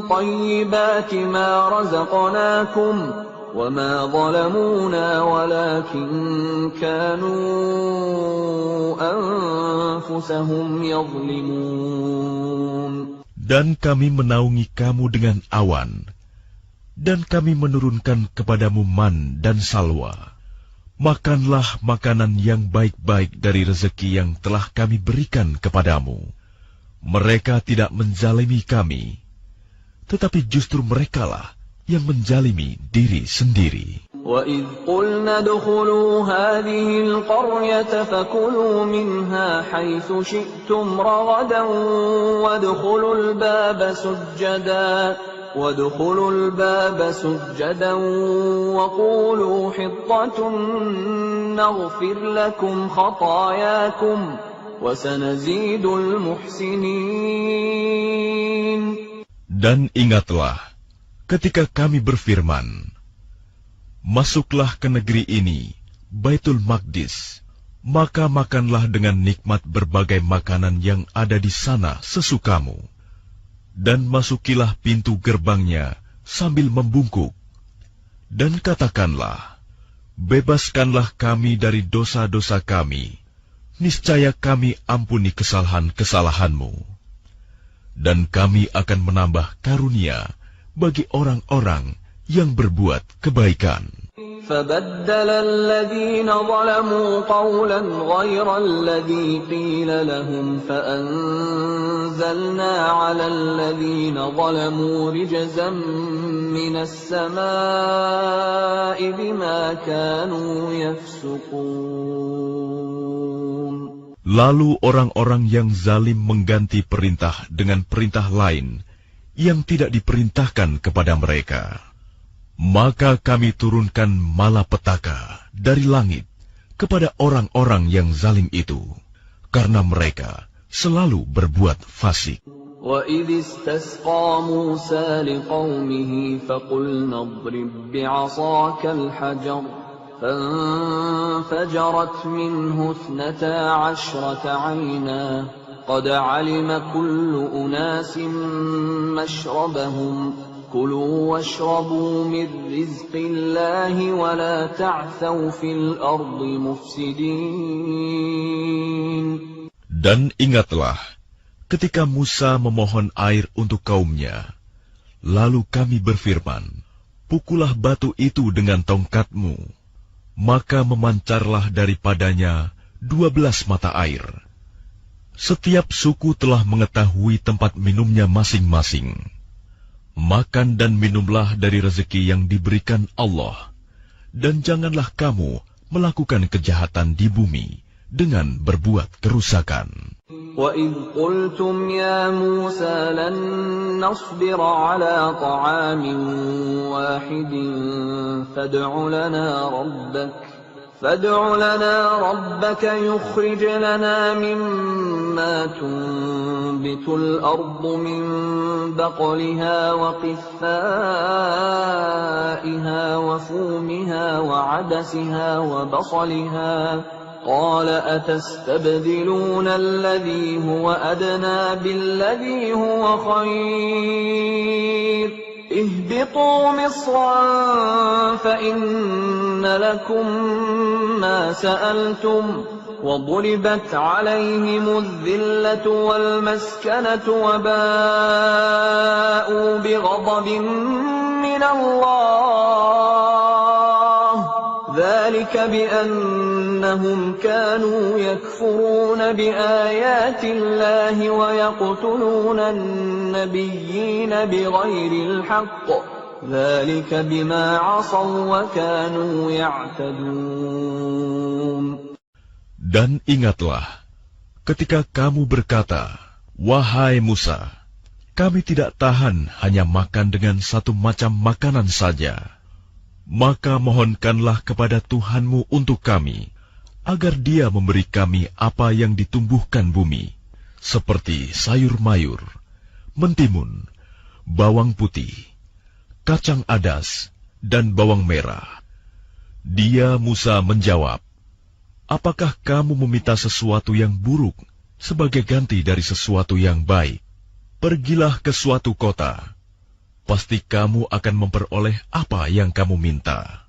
طَيِّبَاتِ مَا رَزَقْنَاكُمْ وَمَا ظَلَمُونَا وَلَٰكِن كَانُوا أَنفُسَهُمْ يَظْلِمُونَ. Dan kami menaungi kamu dengan awan, dan kami menurunkan kepadamu man dan salwa. Makanlah makanan yang baik-baik dari rezeki yang telah kami berikan kepadamu. Mereka tidak menzalimi kami, tetapi justru merekalah yang menzalimi diri sendiri. وَإِذْ قُلْنَا ادْخُلُوا هَٰذِهِ الْقَرْيَةَ فَكُلُوا مِنْهَا حَيْثُ شِئْتُمْ رَغَدًا وَادْخُلُوا الْبَابَ سُجَّدًا وَادْخُلُوا الْبَابَ سُجَّدًا وَقُولُوا حِطَّةٌ نَغْفِرْ لَكُمْ خَطَايَاكُمْ وَسَنَزِيدُ الْمُحْسِنِينَ. Dan ingatlah ketika kami berfirman, masuklah ke negeri ini, Baitul Maqdis, maka makanlah dengan nikmat berbagai makanan yang ada di sana sesukamu. Dan masukilah pintu gerbangnya sambil membungkuk. Dan katakanlah, bebaskanlah kami dari dosa-dosa kami, niscaya kami ampuni kesalahan-kesalahanmu. Dan kami akan menambah karunia bagi orang-orang yang berbuat kebaikan. فَبَدَّلَ الَّذِينَ ظَلَمُوا قَوْلًا غَيْرَ الَّذِي قِيلَ لَهُمْ فَأَنزَلْنَا عَلَى الَّذِينَ ظَلَمُوا رِجْزًا مِّنَ السَّمَاءِ بِمَا كَانُوا يَفْسُقُونَ. Lalu orang-orang yang zalim mengganti perintah dengan perintah lain yang tidak diperintahkan kepada mereka. Maka kami turunkan malapetaka dari langit kepada orang-orang yang zalim itu, karena mereka selalu berbuat fasik. وَإِذِ اسْتَسْقَى مُوسَى لِقَوْمِهِ فَقُلْنَا اضْرِب بِّعَصَاكَ الْحَجَرَ فَانفَجَرَتْ مِنْهُ 12 عَيْنًا قَدْ عَلِمَ كُلُّ أُنَاسٍ مَّشْرَبَهُمْ كُلُوا وَاشْرَبُوا مِن رِّزْقِ اللَّهِ وَلَا تَعْثَوْا فِي الْأَرْضِ مُفْسِدِينَ. Dan ingatlah ketika Musa memohon air untuk kaumnya, lalu kami berfirman, pukullah batu itu dengan tongkatmu, maka memancarlah daripadanya 12 mata air. Setiap suku telah mengetahui tempat minumnya masing-masing. Makan dan minumlah dari rezeki yang diberikan Allah, dan janganlah kamu melakukan kejahatan di bumi dengan berbuat kerusakan. وَإِذْ قُلْتُمْ يَا مُوسَى لَن نَّصْبِرَ عَلَىٰ طَعَامٍ وَاحِدٍ فادع لنا ربك يخرج لنا مما تنبت الأرض من بقلها وقثائها وفومها وعدسها وبصلها قال أتستبدلون الذي هو أدنى بالذي هو خير اهبطوا مصرا فإن لكم ما سألتم وضربت عليهم الذلة والمسكنة وباءوا بغضب من الله ذلك بأنهم كانوا يكفرون بآيات الله ويقتلون النبيين بغير الحق ذلك بما عصوا وكانوا يعتدون. Dan ingatlah ketika kamu berkata, wahai Musa, kami tidak tahan hanya makan dengan satu macam makanan saja. Maka mohonkanlah kepada Tuhanmu untuk kami, agar Dia memberi kami apa yang ditumbuhkan bumi, seperti sayur mayur, mentimun, bawang putih, kacang adas, dan bawang merah. Dia Musa menjawab, apakah kamu meminta sesuatu yang buruk sebagai ganti dari sesuatu yang baik? Pergilah ke suatu kota. Pasti kamu akan memperoleh apa yang kamu minta.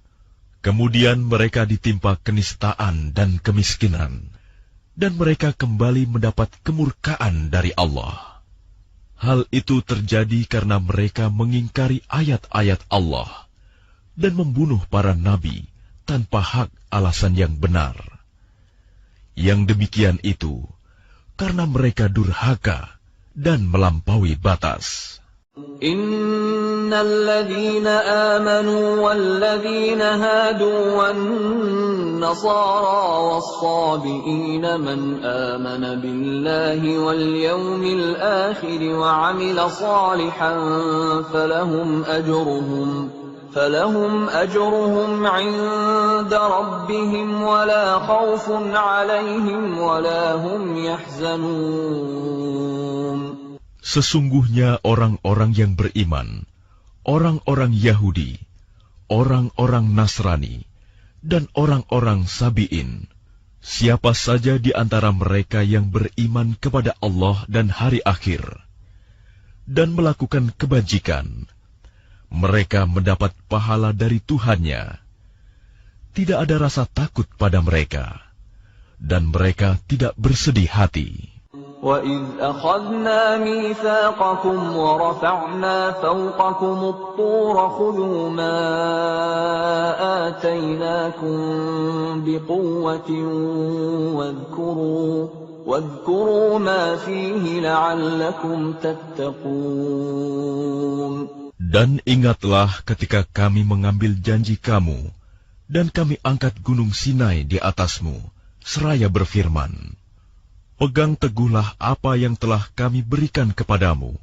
Kemudian mereka ditimpa kenistaan dan kemiskinan, dan mereka kembali mendapat kemurkaan dari Allah. Hal itu terjadi karena mereka mengingkari ayat-ayat Allah dan membunuh para nabi tanpa hak alasan yang benar. Yang demikian itu karena mereka durhaka dan melampaui batas. إن الذين آمنوا والذين هادوا والنصارى والصابئين من آمن بالله واليوم الآخر وعمل صالحا فلهم أجرهم عند ربهم ولا خوف عليهم ولا هم يحزنون. Sesungguhnya orang-orang yang beriman, orang-orang Yahudi, orang-orang Nasrani, dan orang-orang Sabi'in, siapa saja di antara mereka yang beriman kepada Allah dan hari akhir, dan melakukan kebajikan, mereka mendapat pahala dari Tuhannya. Tidak ada rasa takut pada mereka, dan mereka tidak bersedih hati. وَإِذْ أَخَذْنَا مِيثَاقَكُمْ وَرَفَعْنَا فَوْقَكُمُ الطُّورَ خُذُوا مَا آتَيْنَاكُمْ بِقُوَّةٍ وَاذْكُرُوا مَا فِيهِ لَعَلَّكُمْ تَتَّقُونَ. Dan ingatlah ketika kami mengambil janji kamu, dan kami angkat gunung Sinai di atasmu, seraya berfirman, pegang teguhlah apa yang telah kami berikan kepadamu,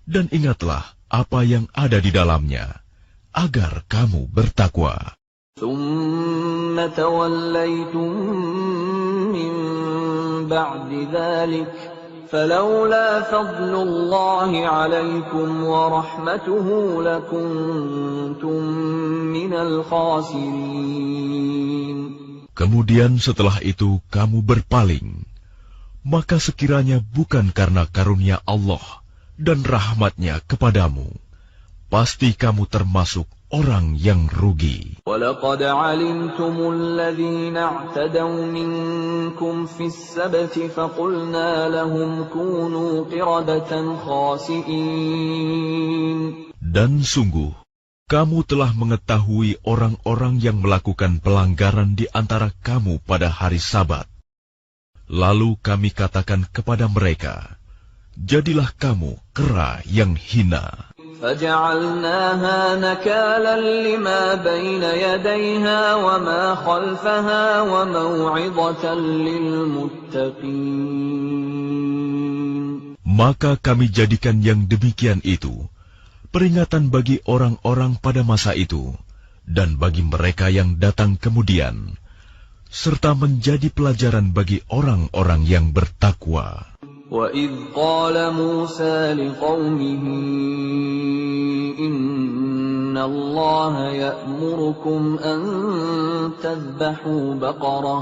dan ingatlah apa yang ada di dalamnya, agar kamu bertakwa. ثُمَّ تَوَلَّيْتُم مِّن بَعْدِ ذَلِكَ فَلَوْلَا فَضْلُ اللَّهِ عَلَيْكُمْ وَرَحْمَتُهُ لَكُنتُم مِّنَ الْخَاسِرِينَ. Kemudian setelah itu kamu berpaling, maka sekiranya bukan karena karunia Allah dan rahmat-Nya kepadamu, pasti kamu termasuk orang yang rugi. وَلَقَدْ عَلِمْتُمُ الَّذِينَ اعْتَدَوْا مِنكُمْ فِي السَّبْتِ فَقُلْنَا لَهُمْ كُونُوا قِرَدَةً خَاسِئِينَ. Dan sungguh, kamu telah mengetahui orang-orang yang melakukan pelanggaran di antara kamu pada hari Sabat. Lalu kami katakan kepada mereka, jadilah kamu kera yang hina. فَجَعَلْنَاهَا نَكَالًا لِمَا بَيْنَ يَدَيْهَا وَمَا خَلْفَهَا وَمَوْعِظَةً لِلْمُتَّقِينَ. Maka kami jadikan yang demikian itu peringatan bagi orang-orang pada masa itu, dan bagi mereka yang datang kemudian, serta menjadi pelajaran bagi orang-orang yang bertakwa. وَإِذْ قَالَ مُوسَى لِقَوْمِهِ إِنَّ اللَّهَ يَأْمُرُكُمْ أَن تَذْبَحُوا بَقَرَةً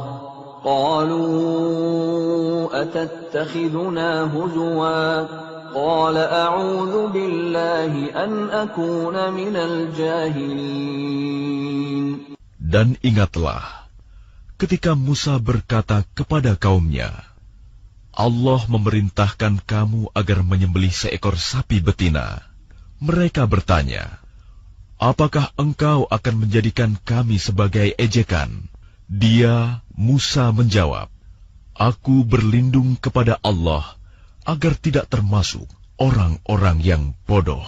قَالُوا أَتَتَّخِذُنَا هُزُوًا قَالَ أَعُوذُ بِاللَّهِ أَنْ أَكُونَ مِنَ الْجَاهِلِينَ. Dan ingatlah, ketika Musa berkata kepada kaumnya, Allah memerintahkan kamu agar menyembelih seekor sapi betina. Mereka bertanya, apakah engkau akan menjadikan kami sebagai ejekan? Dia, Musa, menjawab, aku berlindung kepada Allah agar tidak termasuk orang-orang yang bodoh.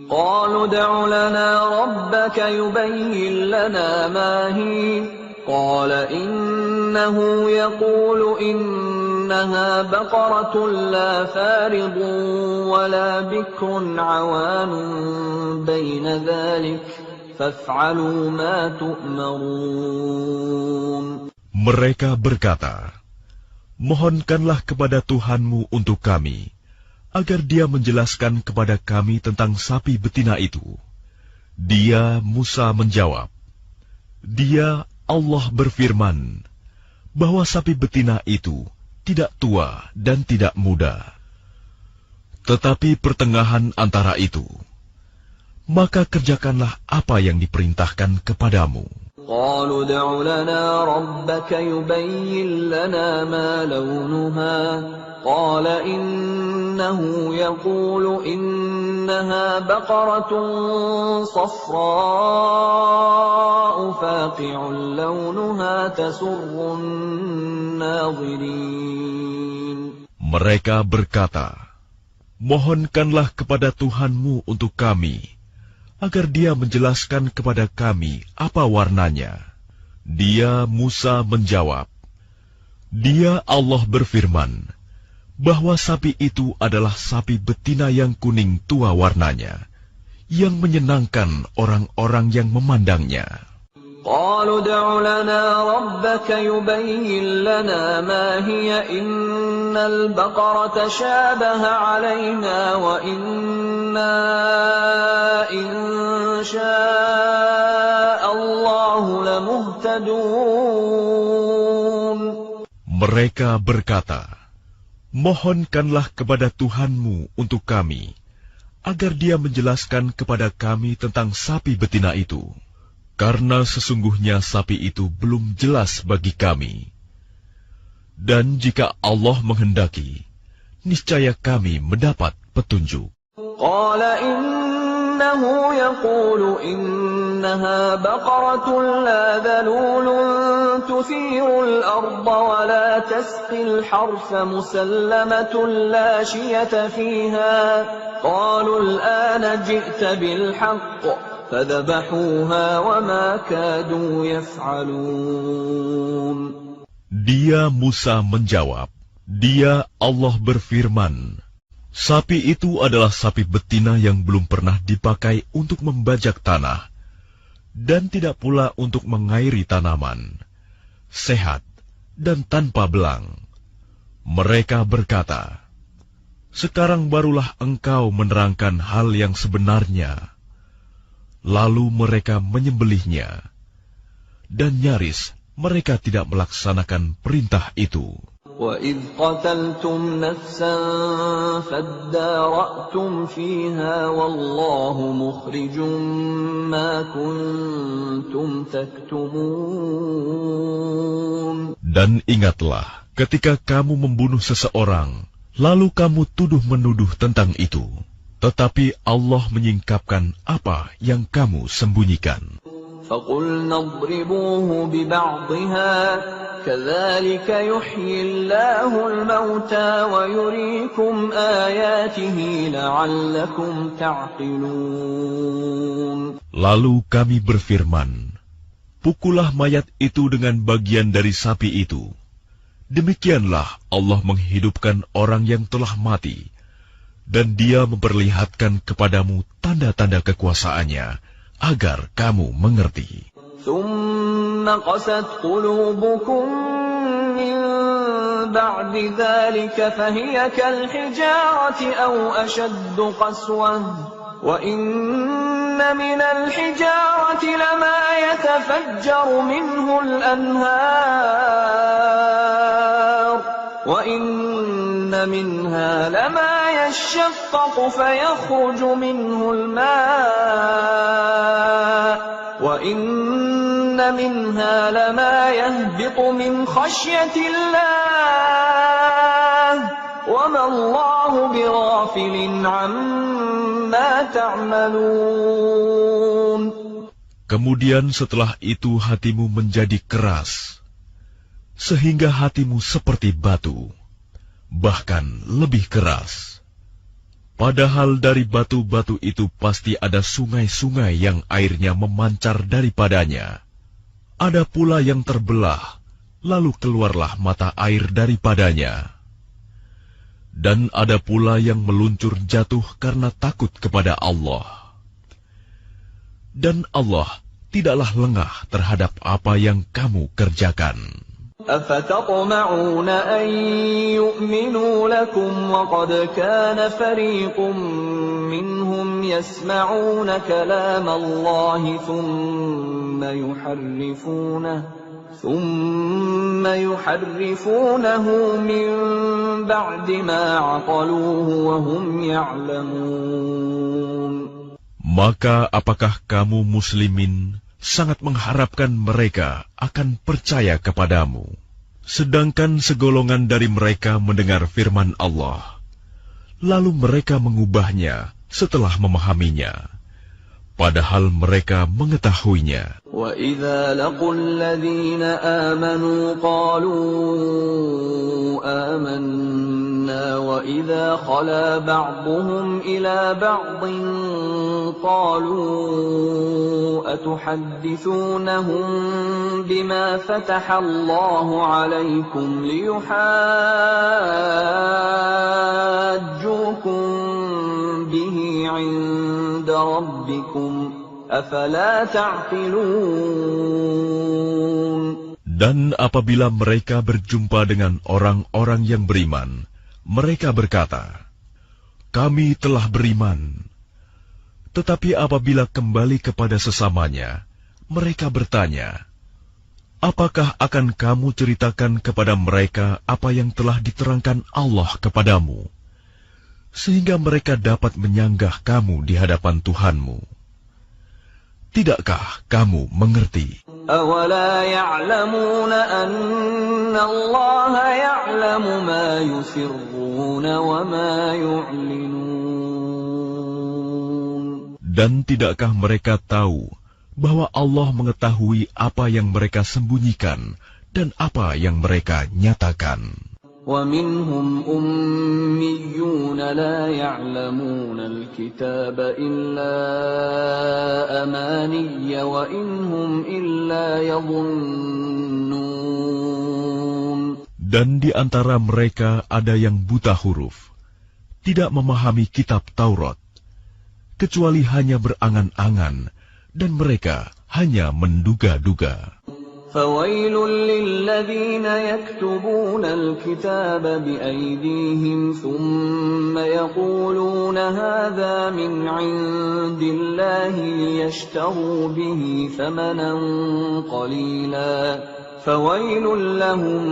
قالوا ادع لنا ربك يبين لنا ما هي قال إنه يقول إنها بقرة لا فارض ولا بكر عوان بين ذلك فافعلوا ما تؤمرون. Mereka berkata, mohonkanlah kepada Tuhanmu untuk kami, agar Dia menjelaskan kepada kami tentang sapi betina itu. Dia, Musa, menjawab, Dia, Allah berfirman, bahwa sapi betina itu tidak tua dan tidak muda, tetapi pertengahan antara itu. Maka kerjakanlah apa yang diperintahkan kepadamu. قالوا ادع لنا ربك يبين لنا ما لونها قال إنه يقول إنها بقرة صفراء فاقع لونها تسر الناظرين. Mereka berkata, mohonkanlah kepada Tuhanmu untuk kami agar dia menjelaskan kepada kami apa warnanya. Dia, Musa, menjawab, Dia Allah berfirman, bahwa sapi itu adalah sapi betina yang kuning tua warnanya, yang menyenangkan orang-orang yang memandangnya. قالوا ادع لنا ربك يبين لنا ما هي إن البقرة تشابه علينا وإنا إن شاء الله لمهتدون. Mereka berkata, mohonkanlah kepada Tuhanmu untuk kami, agar dia menjelaskan kepada kami tentang sapi betina itu. Karena sesungguhnya sapi itu belum jelas bagi kami. Dan jika Allah menghendaki, niscaya kami mendapat petunjuk. Qala innahu yaqulu innaha baqaratun la dhalulun tuthirul arda wa la tasqil harfa musallamatun la shiyata fiha. Qalu al-ana ji'ta bil haqq. فذبحوها وما كادوا يفعلون. Dia Musa menjawab, Dia Allah berfirman, sapi itu adalah sapi betina yang belum pernah dipakai untuk membajak tanah, dan tidak pula untuk mengairi tanaman, sehat dan tanpa belang. Mereka berkata, sekarang barulah engkau menerangkan hal yang sebenarnya. Lalu mereka menyembelihnya, dan nyaris mereka tidak melaksanakan perintah itu. وَإِذْ قَتَلْتُمْ نَفْسًا فَادَّارَأْتُمْ فِيهَا وَاللَّهُ مُخْرِجٌ مَا كُنْتُمْ تَكْتُمُونَ. Dan ingatlah, ketika kamu membunuh seseorang, lalu kamu tuduh-menuduh tentang itu. Tetapi Allah menyingkapkan apa yang kamu sembunyikan. فَقُلْنَا اضْرِبُوهُ بِبَعْضِهَا كَذَلِكَ يُحْيِي اللَّهُ الْمَوْتَى وَيُرِيكُمْ آيَاتِهِ لَعَلَّكُمْ تَعْقِلُونَ. Lalu kami berfirman, pukullah mayat itu dengan bagian dari sapi itu. Demikianlah Allah menghidupkan orang yang telah mati, dan Dia memperlihatkan kepadamu tanda-tanda kekuasaannya, agar kamu mengerti. ثُمَّ قَسَتْ قُلُوبُكُمْ مِنْ بَعْدِ ذَلِكَ فَهِيَ كَالْحِجَارَةِ أَوْ أَشَدُّ قَسْوَةً وَإِنَّ مِنَ الْحِجَارَةِ لَمَا يَتَفَجَّرُ مِنْهُ الْأَنْهَارُ وَإِنَّ مِنْهَا لَمَا يَشَّقَّقُ فَيَخْرُجُ مِنْهُ الْمَاءُ وَإِنَّ مِنْهَا لَمَا يَهْبِطُ مِنْ خَشْيَةِ اللَّهِ وَمَا اللَّهُ بِغَافِلٍ عَمَّا تَعْمَلُونَ. Kemudian setelah itu hatimu menjadi keras, sehingga hatimu seperti batu, bahkan lebih keras. Padahal dari batu-batu itu pasti ada sungai-sungai yang airnya memancar daripadanya. Ada pula yang terbelah, lalu keluarlah mata air daripadanya. Dan ada pula yang meluncur jatuh karena takut kepada Allah. Dan Allah tidaklah lengah terhadap apa yang kamu kerjakan. أَفَتَطْمَعُونَ أَن يُؤْمِنُوا لَكُمْ وَقَدْ كَانَ فَرِيقٌ مِّنْهُمْ يَسْمَعُونَ كَلَامَ اللَّهِ ثُمَّ يُحَرِّفُونَهُ مِنْ بَعْدِ مَا عَقَلُوهُ وَهُمْ يَعْلَمُونَ. Maka apakah kamu muslimin sangat mengharapkan mereka akan percaya kepadamu, sedangkan segolongan dari mereka mendengar firman Allah, lalu mereka mengubahnya setelah memahaminya, padahal mereka mengetahuinya. وَإِذَا لَقُوا الَّذِينَ آمَنُوا قَالُوا آمَنَّا وإذا خلا بعضهم إلى بعض قالوا أتحدثونهم بما فتح الله عليكم ليحاجوكم به عند ربكم أفلا تعقلون. Dan apabila mereka berjumpa dengan orang-orang yang beriman, mereka berkata, "Kami telah beriman." Tetapi apabila kembali kepada sesamanya, mereka bertanya, "Apakah akan kamu ceritakan kepada mereka apa yang telah diterangkan Allah kepadamu, sehingga mereka dapat menyanggah kamu di hadapan Tuhanmu? Tidakkah kamu mengerti?" أَوَلَا يَعْلَمُونَ أَنَّ اللَّهَ يَعْلَمُ مَا يُسِرُّونَ وَمَا يُعْلِنُونَ. Dan tidakkah mereka tahu bahwa Allah mengetahui apa yang mereka sembunyikan dan apa yang mereka nyatakan? وَمِنْهُمْ أُمِّيُّونَ لَا يَعْلَمُونَ الْكِتَابَ إِلَّا أَمَانِيَّ وَإِنْ هُمْ إِلَّا يَظُنُّونَ. Dan di antara mereka ada yang buta huruf, tidak memahami kitab Taurat, kecuali hanya berangan-angan, dan mereka hanya menduga-duga. فَوَيْلٌ لِّلَّذِينَ يَكْتُبُونَ الْكِتَابَ بِأَيْدِيهِمْ ثُمَّ يَقُولُونَ هَٰذَا مِنْ عِندِ اللَّهِ لِيَشْتَرُوا بِهِ ثَمَنًا قَلِيلًا فَوَيْلٌ لَّهُم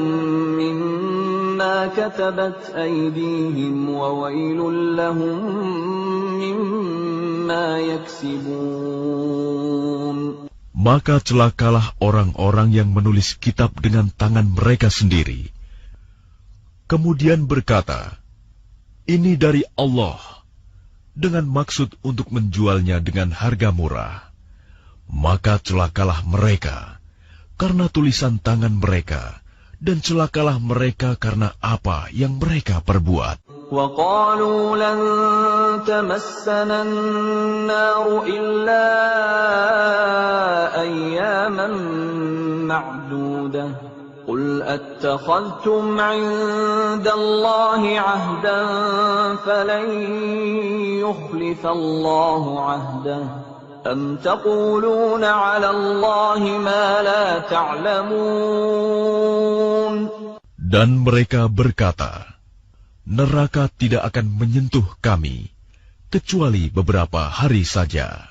مِّمَّا كَتَبَتْ أَيْدِيهِمْ وَوَيْلٌ لَّهُم مِّمَّا يَكْسِبُونَ. Maka celakalah orang-orang yang menulis kitab dengan tangan mereka sendiri, kemudian berkata, "Ini dari Allah," dengan maksud untuk menjualnya dengan harga murah. Maka celakalah mereka karena tulisan tangan mereka, dan celakalah mereka karena apa yang mereka perbuat. وَقَالُوا لَن تَمَسَّنَا النَّارُ إِلَّا أَيَّامًا مَّعْدُودَةً قُلْ أَتَّخَذْتُمْ عِندَ اللَّهِ عَهْدًا فَلَن يُخْلِفَ اللَّهُ عَهْدَهُ أَمْ تَقُولُونَ عَلَى اللَّهِ مَا لَا تَعْلَمُونَ. Dan mereka berkata, "Neraka tidak akan menyentuh kami, kecuali beberapa hari saja."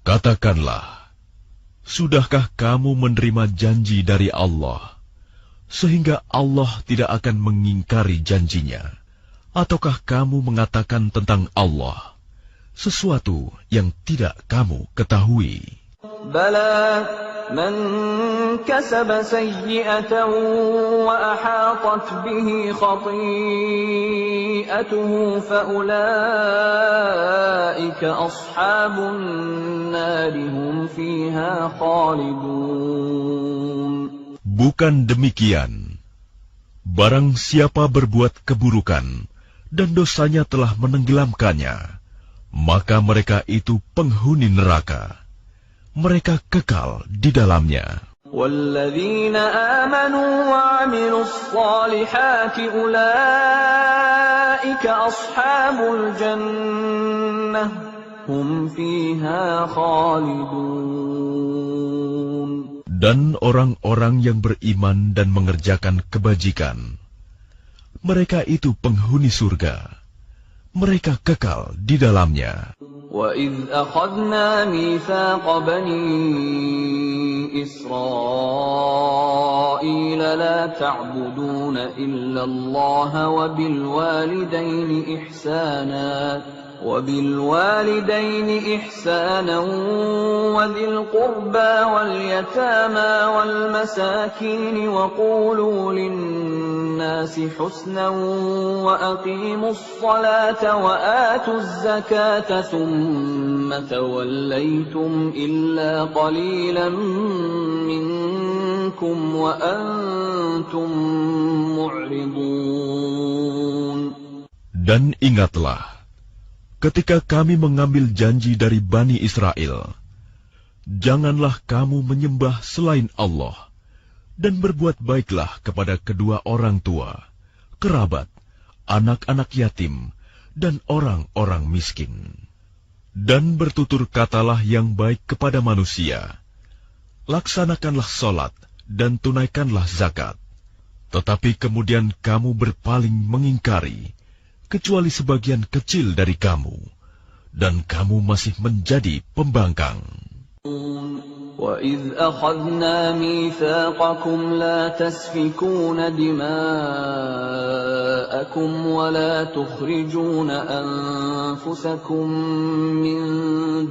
Katakanlah, sudahkah kamu menerima janji dari Allah, sehingga Allah tidak akan mengingkari janjinya? Ataukah kamu mengatakan tentang Allah sesuatu yang tidak kamu ketahui? Bala man kasaba sayyi'atan wa ahatat bihi khati'atuhu fa ulaika ashabun nari hum fiha khalidun. Bukan demikian. Barang siapa berbuat keburukan dan dosanya telah menenggelamkannya, maka mereka itu penghuni neraka. Mereka kekal di dalamnya. وَالَّذِينَ آمَنُوا وَعَمِلُوا الصَّالِحَاتِ أُولَئِكَ أَصْحَابُ الْجَنَّةِ هُمْ فِيهَا خَالِدُونَ. Dan orang-orang yang beriman dan mengerjakan kebajikan, mereka itu penghuni surga. Mereka kekal di dalamnya. وَإِذْ أَخَذْنَا مِيثَاقَ بَنِي إِسْرَائِيلَ لَا تَعْبُدُونَ إِلَّا اللَّهَ وَبِالْوَالِدَيْنِ إِحْسَانًا وَذِي الْقُرْبَى وَالْيَتَامَى وَالْمَسَاكِينِ وَقُولُوا لِلنَّاسِ حُسْنًا وَأَقِيمُوا الصَّلَاةَ وَآتُوا الزَّكَاةَ ثُمَّ تَوَلَّيْتُمْ إِلَّا قَلِيلًا مِّنكُمْ وَأَنتُم مُّعْرِضُونَ. Dan ingatlah, ketika kami mengambil janji dari Bani Israel, janganlah kamu menyembah selain Allah, dan berbuat baiklah kepada kedua orang tua, kerabat, anak-anak yatim, dan orang-orang miskin. Dan bertutur katalah yang baik kepada manusia. Laksanakanlah sholat dan tunaikanlah zakat. Tetapi kemudian kamu berpaling mengingkari, kecuali sebagian kecil dari kamu, dan kamu masih menjadi pembangkang. وَإِذْ أَخَذْنَا مِيثَاقَكُمْ لَا تَسْفِكُونَ دِمَاءَكُمْ وَلَا تُخْرِجُونَ أَنفُسَكُمْ مِنْ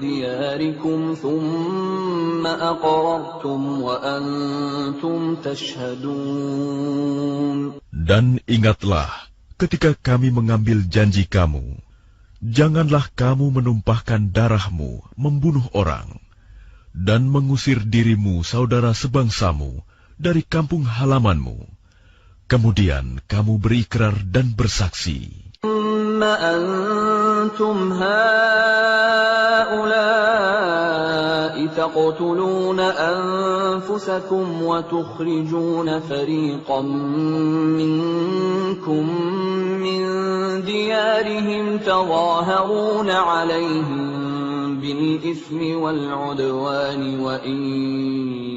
دِيَارِكُمْ ثُمَّ أَقْرَرْتُمْ وَأَنْتُمْ تَشْهَدُونَ. Dan ingatlah ketika kami mengambil janji kamu, janganlah kamu menumpahkan darahmu membunuh orang, dan mengusir dirimu saudara sebangsamu dari kampung halamanmu. Kemudian kamu berikrar dan bersaksi. أنتم هؤلاء تقتلون أنفسكم وتخرجون فريقا منكم من ديارهم تظاهرون عليهم بالإثم والعدوان وإن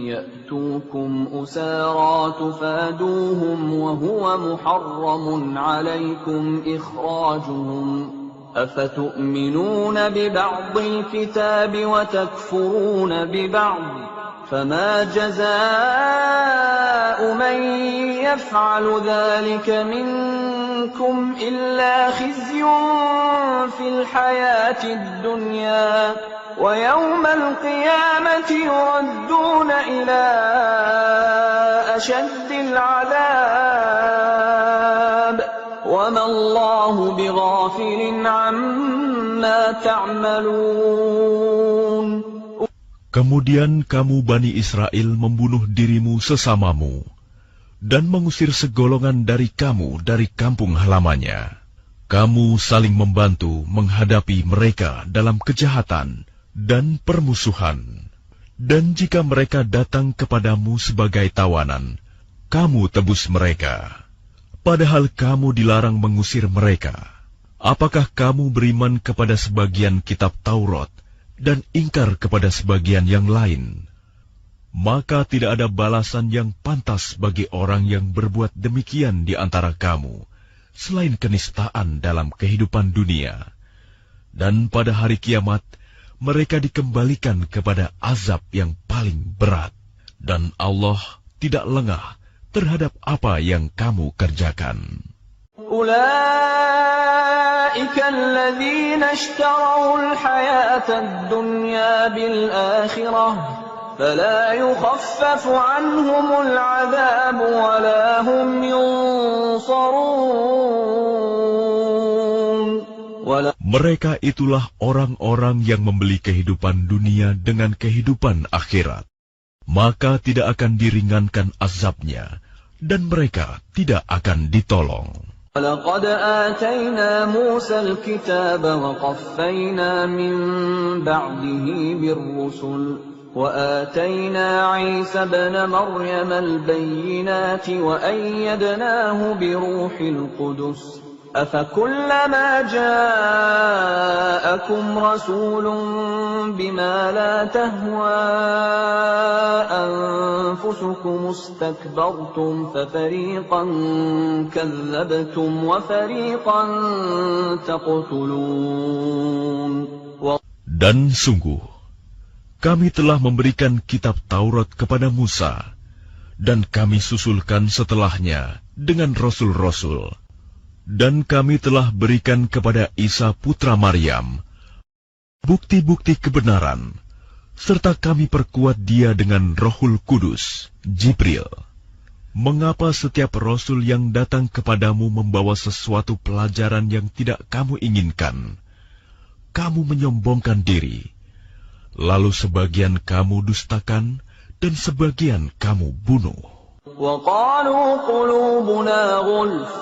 يأتوكم أسارى تفادوهم وهو محرم عليكم إخراجهم أفتؤمنون ببعض الكتاب وتكفرون ببعض فما جزاء من يفعل ذلك منكم إلا خزي في الحياة الدنيا ويوم القيامة يردون إلى أشد العذاب وما الله بغافل عما تعملون. Kemudian kamu Bani Israel membunuh dirimu sesamamu, dan mengusir segolongan dari kamu dari kampung halamannya. Kamu saling membantu menghadapi mereka dalam kejahatan dan permusuhan. Dan jika mereka datang kepadamu sebagai tawanan, kamu tebus mereka. Padahal kamu dilarang mengusir mereka. Apakah kamu beriman kepada sebagian kitab Taurat dan ingkar kepada sebagian yang lain? Maka tidak ada balasan yang pantas bagi orang yang berbuat demikian di antara kamu, selain kenistaan dalam kehidupan dunia. Dan pada hari kiamat, mereka dikembalikan kepada azab yang paling berat. Dan Allah tidak lengah terhadap apa yang kamu kerjakan. أولئك الذين اشتروا الحياة الدنيا بالآخرة فلا يخفف عنهم العذاب ولا هم ينصرون. Mereka itulah orang-orang yang membeli kehidupan dunia dengan kehidupan akhirat. Maka tidak akan diringankan azabnya, dan mereka tidak akan ditolong. وَلَقَدْ آتَيْنَا مُوسَى الْكِتَابَ وَقَفَّيْنَا مِنْ بَعْدِهِ بِالرُّسُلِ وَآتَيْنَا عِيسَى ابْنَ مَرْيَمَ الْبَيِّنَاتِ وَأَيَّدْنَاهُ بِرُوحِ الْقُدُسِ أَفَكُلَّمَا جَاءَكُمْ رَسُولٌ بِمَا لَا تَهْوَى أَنفُسُكُمُ اسْتَكْبَرْتُمْ فَفَرِيقًا كَذَّبْتُمْ وَفَرِيقًا تَقْتُلُونَ. Dan sungguh, kami telah memberikan kitab Taurat kepada Musa, dan kami susulkan setelahnya dengan rasul-rasul. Dan kami telah berikan kepada Isa putra Maryam bukti-bukti kebenaran, serta kami perkuat dia dengan Rohul Kudus, Jibril. Mengapa setiap rasul yang datang kepadamu membawa sesuatu pelajaran yang tidak kamu inginkan? Kamu menyombongkan diri, lalu sebagian kamu dustakan, dan sebagian kamu bunuh. وَقَالُوا قُلُوبُنَا غُلْفٌ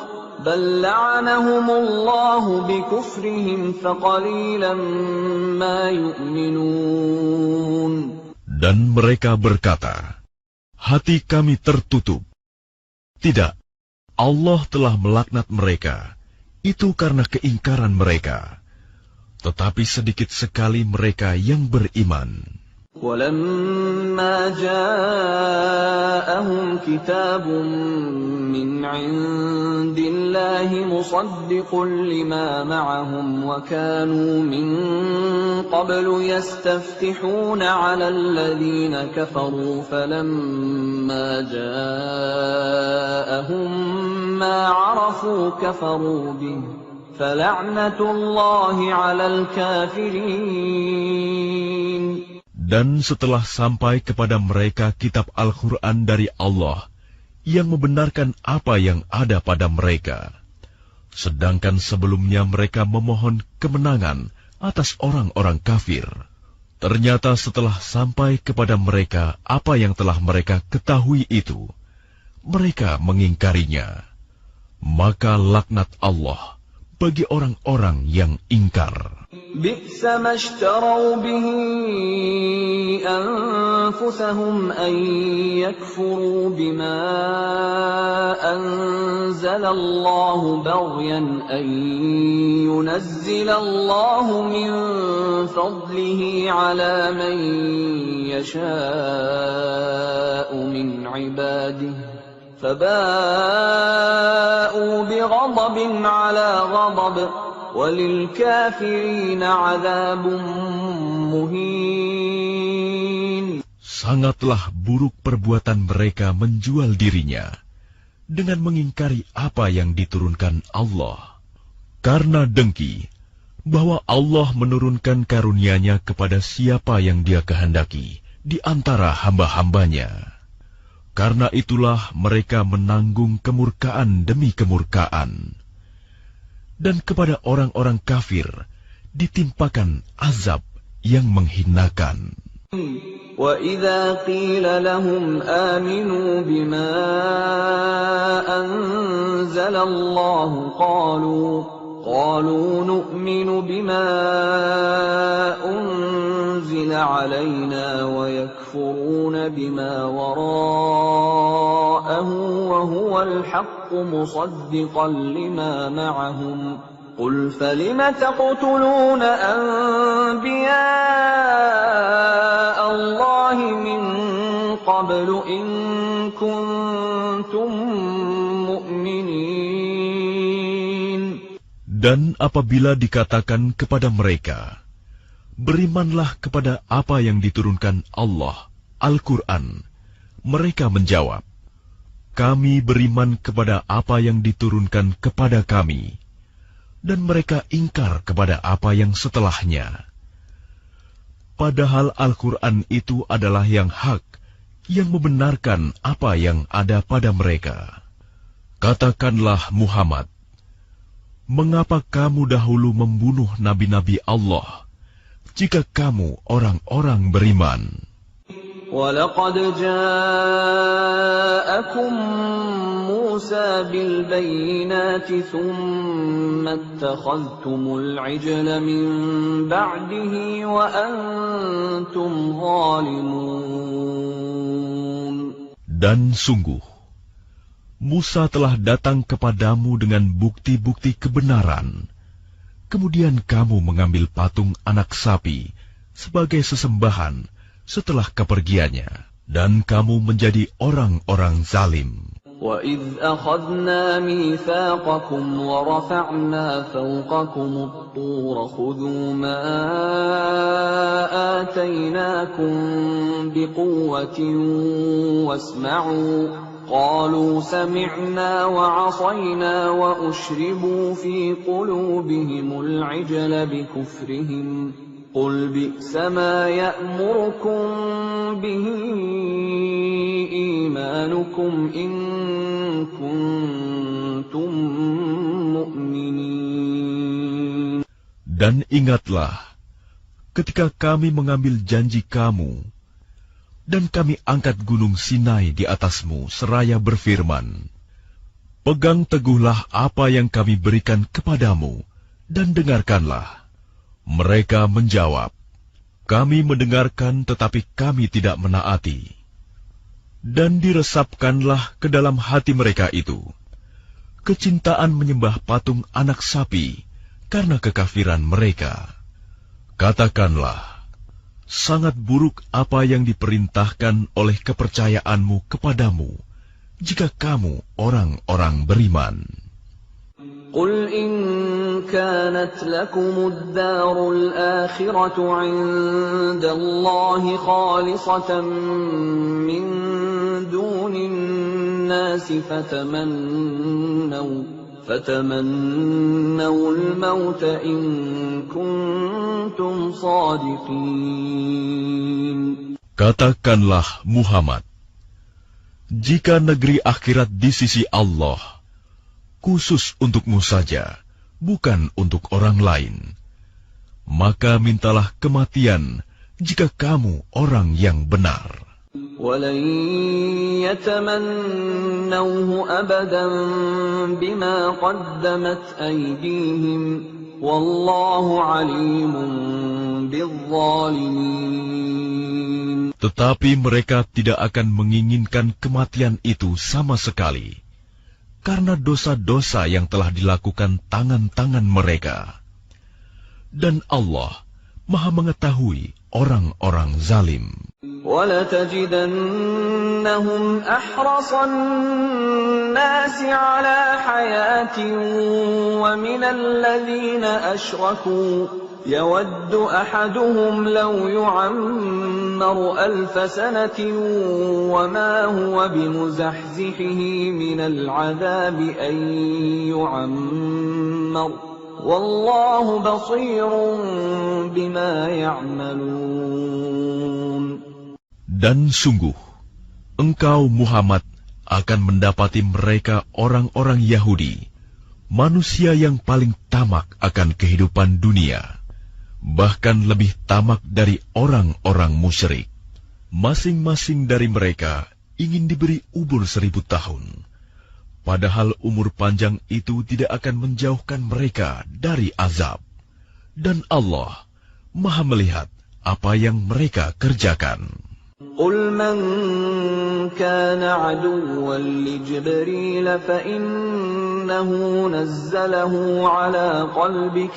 بل لعنهم الله بكفرهم فقليلا ما يؤمنون. Dan mereka berkata, hati kami tertutup. Tidak, Allah telah melaknat mereka. Itu karena keingkaran mereka. Tetapi sedikit sekali mereka yang beriman. وَلَمَّا جَاءَهُمْ كِتَابٌ مِّنْ عِندِ اللَّهِ مُصَدِّقٌ لِّمَا مَعَهُمْ وَكَانُوا مِن قَبْلُ يَسْتَفْتِحُونَ عَلَى الَّذِينَ كَفَرُوا فَلَمَّا جَاءَهُم مَّا عَرَفُوا كَفَرُوا بِهِ فَلَعْنَةُ اللَّهِ عَلَى الْكَافِرِينَ. Dan setelah sampai kepada mereka kitab Al-Quran dari Allah yang membenarkan apa yang ada pada mereka, sedangkan sebelumnya mereka memohon kemenangan atas orang-orang kafir, ternyata setelah sampai kepada mereka apa yang telah mereka ketahui itu, mereka mengingkarinya. Maka laknat Allah bagi orang-orang yang ingkar. بئس ما اشتروا به أنفسهم أن يكفروا بما أنزل الله بغيا أن ينزل الله من فضله على من يشاء من عباده فباءوا بغضب على غضب وَلِلْكَافِرِينَ عَذَابٌ مُهِينٌ. Sangatlah buruk perbuatan mereka menjual dirinya dengan mengingkari apa yang diturunkan Allah. Karena dengki bahwa Allah menurunkan karunia-Nya kepada siapa yang Dia kehendaki di antara hamba-hambanya. Karena itulah mereka menanggung kemurkaan demi kemurkaan. Dan kepada orang-orang kafir ditimpakan azab yang menghinakan. وَإِذَا قِيلَ لَهُمْ آمِنُوا بِمَا أَنزَلَ اللَّهُ قَالُوا نُؤْمِنُ بِمَا أُنزِلَ عَلَيْنَا وَيَكْفُرُونَ بِمَا وَرَاءَهُ وَهُوَ الْحَقُّ مُصَدِّقًا لِّمَا مَعَهُمْ قُلْ فَلِمَ تَقْتُلُونَ أَنبِيَاءَ اللَّهِ مِن قَبْلُ إِن كُنتُم مُّؤْمِنِينَ. Dan apabila dikatakan kepada mereka, berimanlah kepada apa yang diturunkan Allah, Al-Quran, mereka menjawab, kami beriman kepada apa yang diturunkan kepada kami, dan mereka ingkar kepada apa yang setelahnya. Padahal Al-Quran itu adalah yang hak, yang membenarkan apa yang ada pada mereka. Katakanlah Muhammad, mengapa kamu dahulu membunuh nabi-nabi Allah, jika kamu orang-orang beriman? وَلَقَدْ جَاءَكُم مُّوسَىٰ بِالْبَيِّنَاتِ ثُمَّ اتَّخَذْتُمُ الْعِجْلَ مِن بَعْدِهِ وَأَنتُمْ ظَالِمُونَ. Dan sungguh, Musa telah datang kepadamu dengan bukti-bukti kebenaran. Kemudian kamu mengambil patung anak sapi sebagai sesembahan setelah kepergiannya, dan kamu menjadi orang-orang zalim. وَإِذْ أَخَذْنَا مِيثَاقَكُمْ وَرَفَعْنَا فَوْقَكُمُ الطُّورَ خُذُوا مَا آتَيْنَاكُمْ بِقُوَّةٍ وَاسْمَعُوا قَالُوا سَمِعْنَا وَعَصَيْنَا وَأُشْرِبُوا فِي قُلُوبِهِمُ الْعِجْلَ بِكُفْرِهِمْ قُلْ بِئْسَ مَا يَأْمُرُكُمْ بِهِ إِيمَانُكُمْ إِن كُنتُم مُّؤْمِنِينَ. Dan ingatlah, ketika kami mengambil janji kamu, dan kami angkat gunung Sinai di atasmu seraya berfirman, Pegang teguhlah apa yang kami berikan kepadamu, dan dengarkanlah. Mereka menjawab, kami mendengarkan tetapi kami tidak menaati. Dan diresapkanlah ke dalam hati mereka itu kecintaan menyembah patung anak sapi karena kekafiran mereka. Katakanlah, sangat buruk apa yang diperintahkan oleh kepercayaanmu kepadamu, jika kamu orang-orang beriman. قل إن كانت لكم الدار الآخرة عند الله خالصة من دون الناس فتمنوا الموت إن كنتم صادقين. Katakanlah Muhammad, jika negeri akhirat di sisi Allah khusus untukmu saja, bukan untuk orang lain, maka mintalah kematian jika kamu orang yang benar. وَلَنْ يَتَمَنَّوْهُ أَبَدًا بِمَا قَدَّمَتْ أَيْدِيهِمْ وَاللَّهُ عَلِيمٌ بِالظَّالِمِينَ. Tetapi mereka tidak akan menginginkan kematian itu sama sekali, karena dosa-dosa yang telah dilakukan tangan-tangan mereka. Dan Allah Maha mengetahui orang-orang zalim. وَلَتَجِدَنَّهُمْ أَحْرَصَ النَّاسِ عَلَى حَيَاةٍ وَمِنَ الَّذِينَ أَشْرَكُوا يَوَدُّ أَحَدُهُمْ لَوْ يُعَمَّرُ 1000 سَنَةٍ وَمَا هُوَ بِمُزَحْزِحِهِ مِنَ الْعَذَابِ أَن يُعَمَّرَ وَاللَّهُ بَصِيرٌ بِمَا يَعْمَلُونَ. Dan sungguh, engkau Muhammad akan mendapati mereka orang-orang Yahudi, manusia yang paling tamak akan kehidupan dunia, bahkan lebih tamak dari orang-orang musyrik. Masing-masing dari mereka ingin diberi umur 1000 tahun, padahal umur panjang itu tidak akan menjauhkan mereka dari azab. Dan Allah Maha melihat apa yang mereka kerjakan. قُلْ مَنْ كَانَ عَدُوًّا لِجِبْرِيلَ فَإِنَّهُ نَزَّلَهُ عَلَى قَلْبِكَ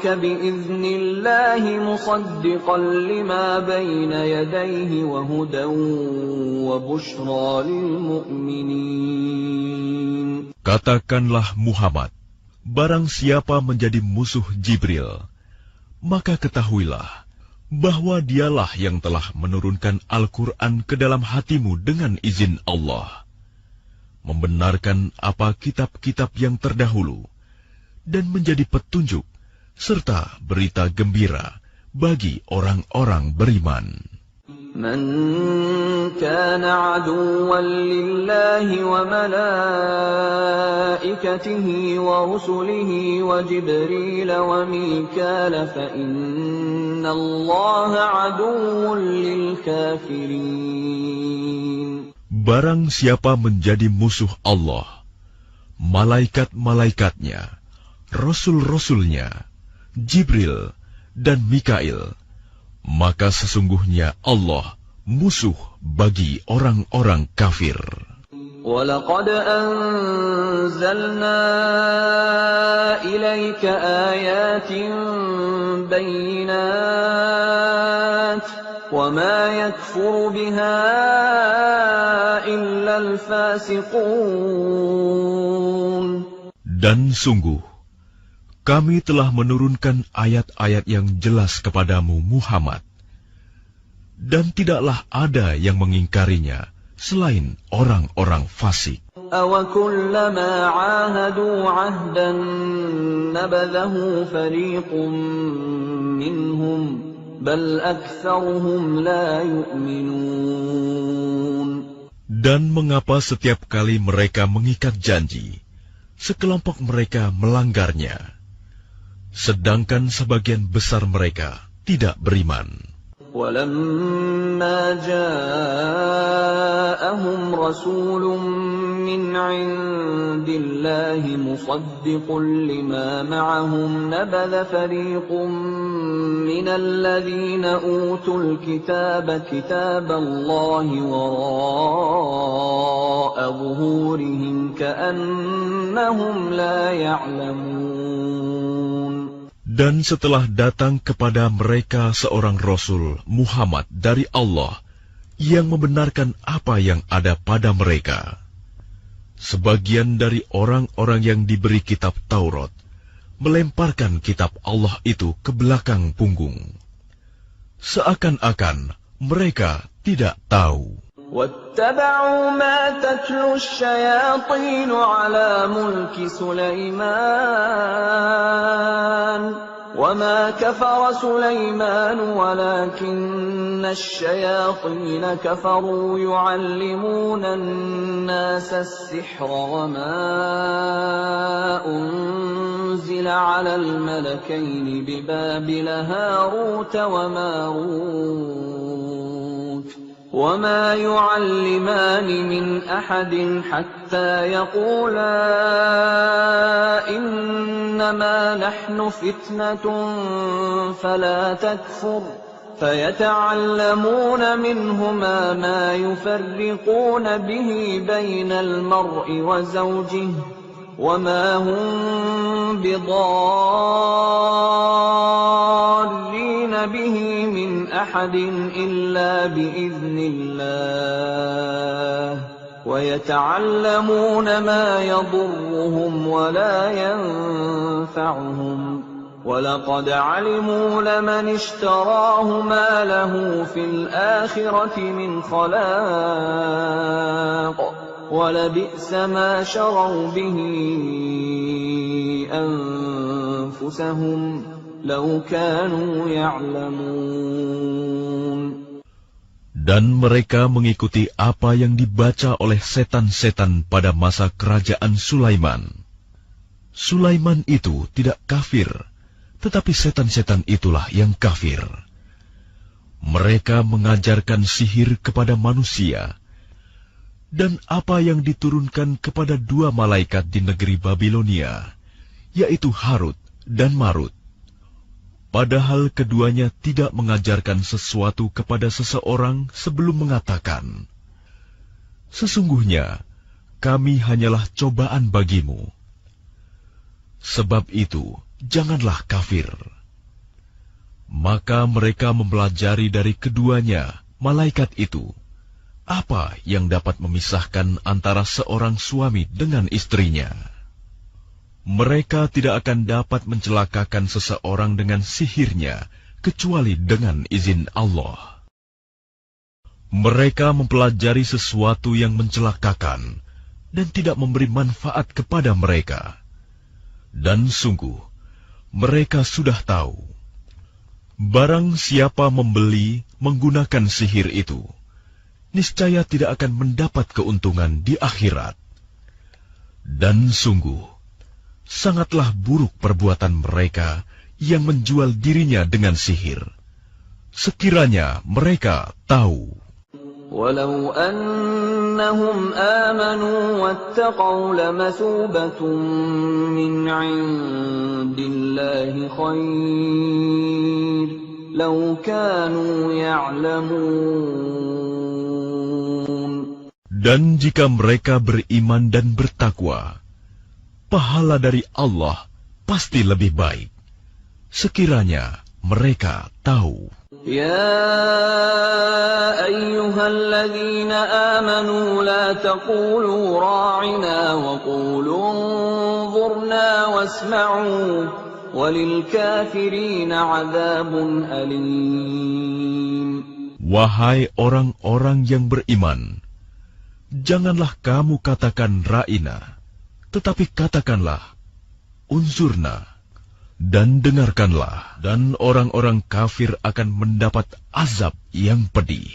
بِإِذْنِ اللَّهِ مُصَدِّقًا لِمَا بَيْنَ يَدَيْهِ وَهُدًى وَبُشْرَى لِلْمُؤْمِنِينَ. Katakanlah Muhammad, barang siapa menjadi musuh Jibril, maka ketahuilah bahwa dialah yang telah menurunkan Al-Quran ke dalam hatimu dengan izin Allah, membenarkan apa kitab-kitab yang terdahulu, dan menjadi petunjuk serta berita gembira bagi orang-orang beriman. من كان عدوا لله وملائكته ورسله وجبريل وميكال فإن الله عدو للكافرين. Barang siapa menjadi musuh Allah, malaikat-malaikatnya, rasul-rasulnya, Jibril dan Mikail, maka sesungguhnya Allah musuh bagi orang-orang kafir. وَلَقَدْ أَنزَلْنَا إِلَيْكَ آيَاتٍ بَيِّنَاتٍ وَمَا يَكْفُرُ بِهَا إِلَّا الْفَاسِقُونَ. Dan sungguh, kami telah menurunkan ayat-ayat yang jelas kepadamu Muhammad, dan tidaklah ada yang mengingkarinya selain orang-orang fasik. أَوَكُلَّمَا عَاهَدُوا عَهْدًا نَبَذَهُ فَرِيقٌ مِّنْهُمْ بَلْ أَكْثَرُهُمْ لَا يُؤْمِنُونَ. Dan mengapa setiap kali mereka mengikat janji, sekelompok mereka melanggarnya, sedangkan sebagian besar mereka tidak beriman. ولما جاءهم رسول من عند الله مصدق لما معهم نبذ فريق من الذين أوتوا الكتاب كتاب الله وراء ظهورهم كأنهم لا يعلمون. Dan setelah datang kepada mereka seorang Rasul Muhammad dari Allah yang membenarkan apa yang ada pada mereka, sebagian dari orang-orang yang diberi kitab Taurat melemparkan kitab Allah itu ke belakang punggung, seakan-akan mereka tidak tahu. واتبعوا ما تتلو الشياطين على ملك سليمان وما كفر سليمان ولكن الشياطين كفروا يعلمون الناس السحر وما أنزل على الملكين ببابل هاروت وماروت وما يعلمان من أحد حتى يقولا إنما نحن فتنة فلا تكفر فيتعلمون منهما ما يفرقون به بين المرء وزوجه وما هم بضارين به من أحد إلا بإذن الله ويتعلمون ما يضرهم ولا ينفعهم وَلَقَدْ عَلِمُوا لَمَنِ اشْتَرَاهُ مَا لَهُ فِي الْآخِرَةِ مِنْ خَلَاقٍ وَلَبِئْسَ مَا شَرَوْا بِهِ أَنفُسَهُمْ لَوْ كَانُوا يَعْلَمُونَ. Dan mereka mengikuti apa yang dibaca oleh setan-setan pada masa kerajaan Sulaiman. Sulaiman itu tidak kafir, tetapi setan-setan itulah yang kafir. Mereka mengajarkan sihir kepada manusia, dan apa yang diturunkan kepada dua malaikat di negeri Babilonia, yaitu Harut dan Marut. Padahal keduanya tidak mengajarkan sesuatu kepada seseorang sebelum mengatakan, "Sesungguhnya kami hanyalah cobaan bagimu." Sebab itu, janganlah kafir. Maka mereka mempelajari dari keduanya, malaikat itu, apa yang dapat memisahkan antara seorang suami dengan istrinya. Mereka tidak akan dapat mencelakakan seseorang dengan sihirnya, kecuali dengan izin Allah. Mereka mempelajari sesuatu yang mencelakakan, dan tidak memberi manfaat kepada mereka. Dan sungguh, mereka sudah tahu, barang siapa membeli menggunakan sihir itu, niscaya tidak akan mendapat keuntungan di akhirat. Dan sungguh, sangatlah buruk perbuatan mereka yang menjual dirinya dengan sihir. Sekiranya mereka tahu. Walau annahum amanu wattaqaw lamathubatan min 'indillahi khair law kanu ya'lamun. Dan jika mereka beriman dan bertakwa, pahala dari Allah pasti lebih baik, sekiranya mereka tahu. Ya ayyuhalladzina amanu la taqulu ra'ina wa qulu unzurna wasma'u walil kafirina 'adzabun alim. Wahai orang-orang yang beriman, janganlah kamu katakan ra'ina, tetapi katakanlah unzurna, dan dengarkanlah, dan orang-orang kafir akan mendapat azab yang pedih.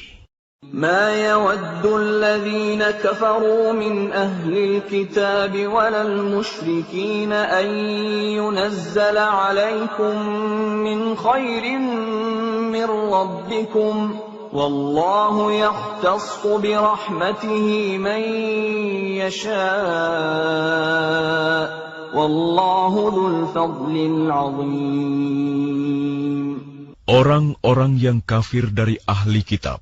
Ma yawaddu alladhina kafaru min ahli alkitab walal musyrikin an yunazzala alaykum min khairin min ربكم والله يختص برحمته من يشاء والله ذو الفضل العظيم. Orang-orang yang kafir dari ahli kitab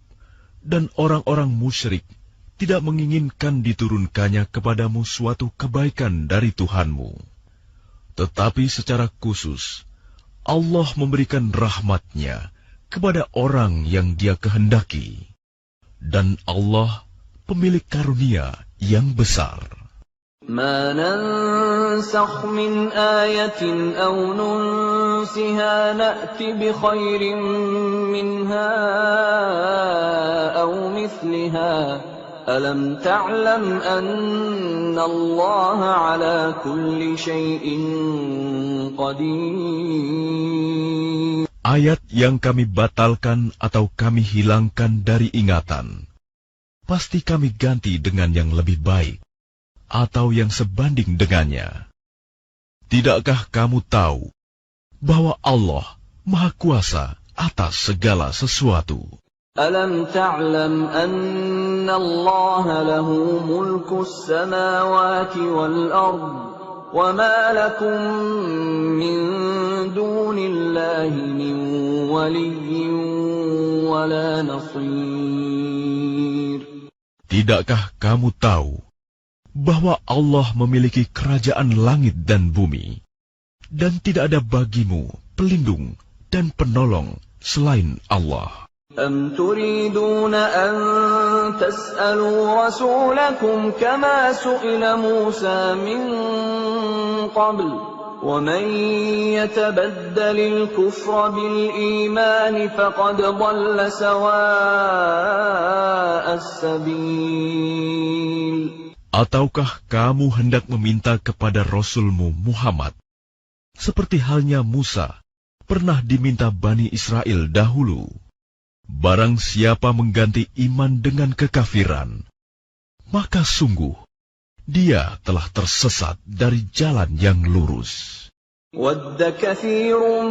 dan orang-orang musyrik tidak menginginkan diturunkannya kepadamu suatu kebaikan dari Tuhanmu. Tetapi secara khusus, Allah memberikan rahmat-Nya kepada orang yang Dia kehendaki. Dan Allah pemilik karunia yang besar. ما ننسخ من آية أو ننسها نأت بخير منها أو مثلها ألم تعلم أن الله على كل شيء قدير. Ayat yang kami batalkan atau kami hilangkan dari ingatan, pasti kami ganti dengan yang lebih baik atau yang sebanding dengannya. Tidakkah kamu tahu bahwa Allah Maha Kuasa atas segala sesuatu? Alam ta'lam anna Allah lahu mulkus samawati wal ard wa ma lakum min dunillahi min waliyyin wa la nasir. Tidakkah kamu tahu bahwa Allah memiliki kerajaan langit dan bumi, dan tidak ada bagimu pelindung dan penolong selain Allah? Am turiduna an tas'alu rasulakum kama su'ila Musa min qabl, wa man yatabaddalil kufra bil iman faqad dhalla sawa'as sabil. Ataukah kamu hendak meminta kepada Rasulmu Muhammad, seperti halnya Musa pernah diminta Bani Israel dahulu? Barang siapa mengganti iman dengan kekafiran, maka sungguh dia telah tersesat dari jalan yang lurus. Wadda kathirun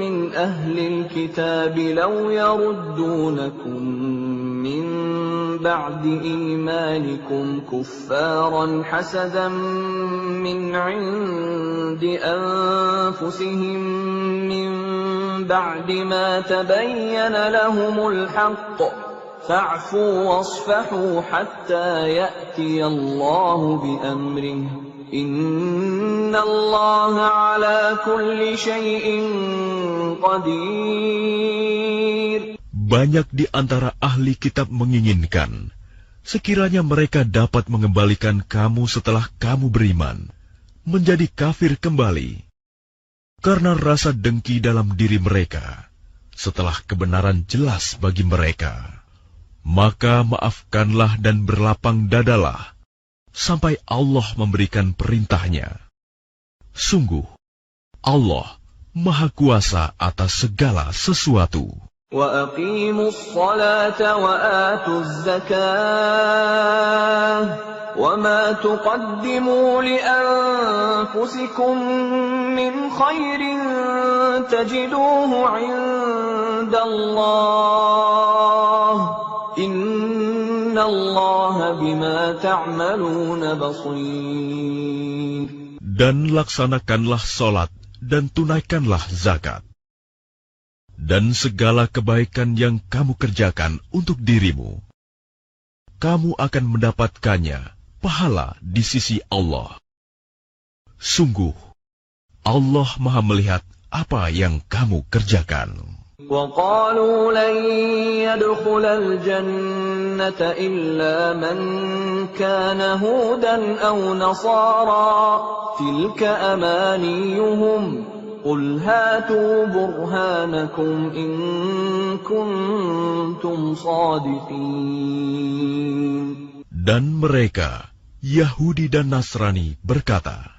min ahlil kitab law yaruddunakum min ba'di imanikum kuffaran hasadan min 'indi anfusihim min ba'di ma tabayyana lahumul haqq fa'fu wasfahu hatta ya'tiya Allahu bi amrihi Inna Allah ala kulli syai'in qadir. Banyak di antara ahli kitab menginginkan, sekiranya mereka dapat mengembalikan kamu setelah kamu beriman, menjadi kafir kembali. Karena rasa dengki dalam diri mereka, setelah kebenaran jelas bagi mereka. Maka maafkanlah dan berlapang dadalah, sampai Allah memberikan perintahnya. Sungguh, Allah Maha Kuasa atas segala sesuatu. Wa aqimus salata wa atuz zakah, wa ma tuqaddimu li anfusikum min khairin tajiduhu 'inda Allah. Inna Allah bima ta'maluna basir. Dan laksanakanlah solat dan tunaikanlah zakat. Dan segala kebaikan yang kamu kerjakan untuk dirimu, kamu akan mendapatkannya pahala di sisi Allah. Sungguh, Allah Maha melihat apa yang kamu kerjakan. وَقَالُوا لَنْ يَدْخُلَ الْجَنَّةَ إِلَّا مَنْ كَانَ هُودًا أَوْ نَصَارَى تِلْكَ أَمَانِيُّهُمْ قُلْ هَاتُوا بُرْهَانَكُمْ إِنْ كُنْتُمْ صَادِقِينَ. Dan mereka, Yahudi dan Nasrani, berkata,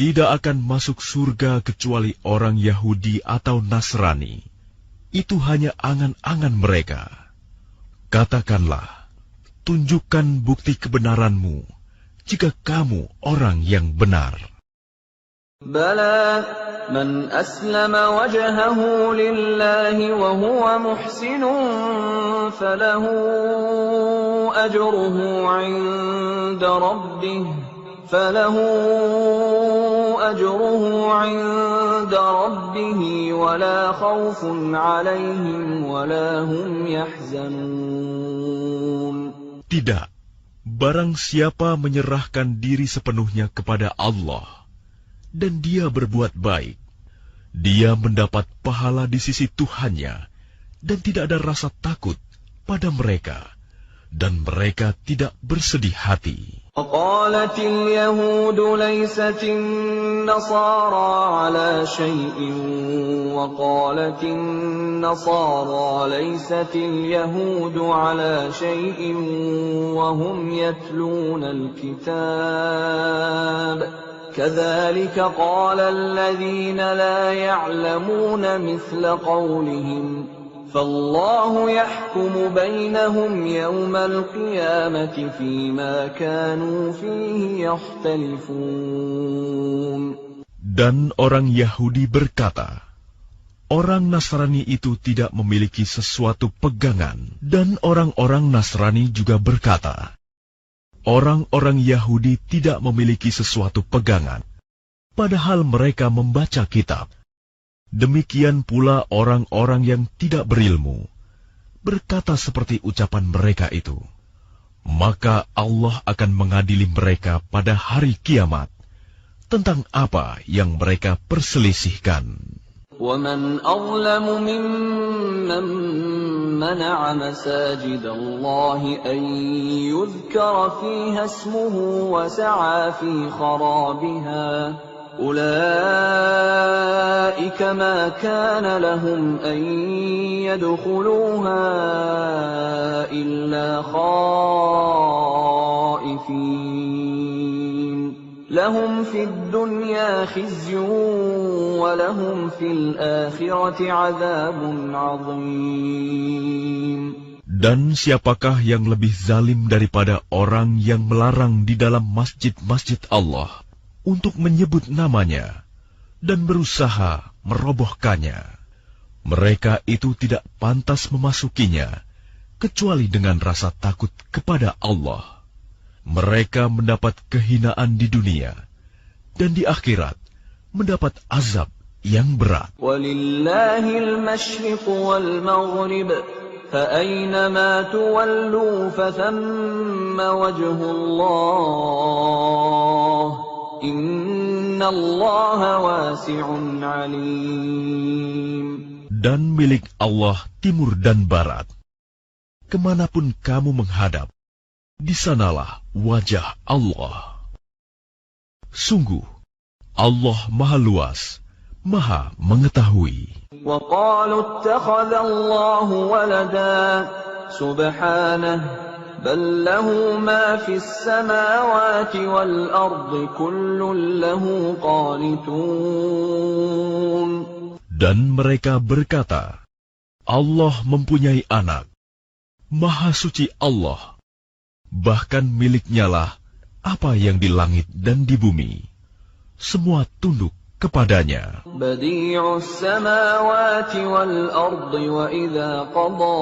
tidak akan masuk surga kecuali orang Yahudi atau Nasrani. Itu hanya angan-angan mereka. Katakanlah, tunjukkan bukti kebenaranmu, jika kamu orang yang benar. Bala من أسلم وجهه لله وهو محسن فله أجره عند ربه ولا خوف عليهم ولا هم يحزنون. Tidak, barang siapa menyerahkan diri sepenuhnya kepada Allah dan dia berbuat baik, dia mendapat pahala di sisi Tuhannya dan tidak ada rasa takut pada mereka, dan mereka tidak bersedih hati. وقالت اليهود ليست النصارى على شيء وقالت النصارى ليست اليهود على شيء وهم يتلون الكتاب كذلك قال الذين لا يعلمون مثل قولهم فالله يحكم بينهم يوم القيامة فيما كانوا فيه يختلفون. Dan orang Yahudi berkata, orang Nasrani itu tidak memiliki sesuatu pegangan, dan orang-orang Nasrani juga berkata, orang-orang Yahudi tidak memiliki sesuatu pegangan, padahal mereka membaca kitab. Demikian pula orang-orang yang tidak berilmu berkata seperti ucapan mereka itu. Maka Allah akan mengadili mereka pada hari kiamat tentang apa yang mereka perselisihkan. وَمَنْ أَظْلَمُ مِمَّنْ مَنَعَ مَسَاجِدَ اللَّهِ أَنْ يُذْكَرَ فِيهَا اسْمُهُ وَسَعَى فِي خَرَابِهَا أُولَئِكَ مَا كَانَ لَهُمْ أَنْ يَدْخُلُوهَا إِلَّا خَائِفِينَ لَهُمْ فِي الدُّنْيَا خِزْيٌ وَلَهُمْ فِي الْآخِرَةِ عَذَابٌ عَظِيمٌ. Dan siapakah yang lebih zalim daripada orang yang melarang di dalam masjid-masjid Allah untuk menyebut namanya dan berusaha merobohkannya? Mereka itu tidak pantas memasukinya kecuali dengan rasa takut kepada Allah. Mereka mendapat kehinaan di dunia dan di akhirat mendapat azab yang berat. Walillahil masyriq wal maghrib فأينما تولوا فثم وجه الله إن الله واسع عليم. Dan milik Allah timur dan barat. Kemanapun kamu menghadap, di sanalah wajah Allah. Sungguh, Allah Maha Luas, Maha Mengetahui. وَقَالُوا اتَّخَذَ اللَّهُ وَلَدًا سُبْحَانَهُ بَل لَّهُ مَا فِي السَّمَاوَاتِ وَالْأَرْضِ كُلٌّ لَّهُ قَانِتُونَ. Dan mereka berkata, Allah mempunyai anak. Maha suci Allah. Bahkan miliknya lah apa yang di langit dan di bumi. Semua tunduk kepadanya. Badi'us samawati wal ardi wa idza qada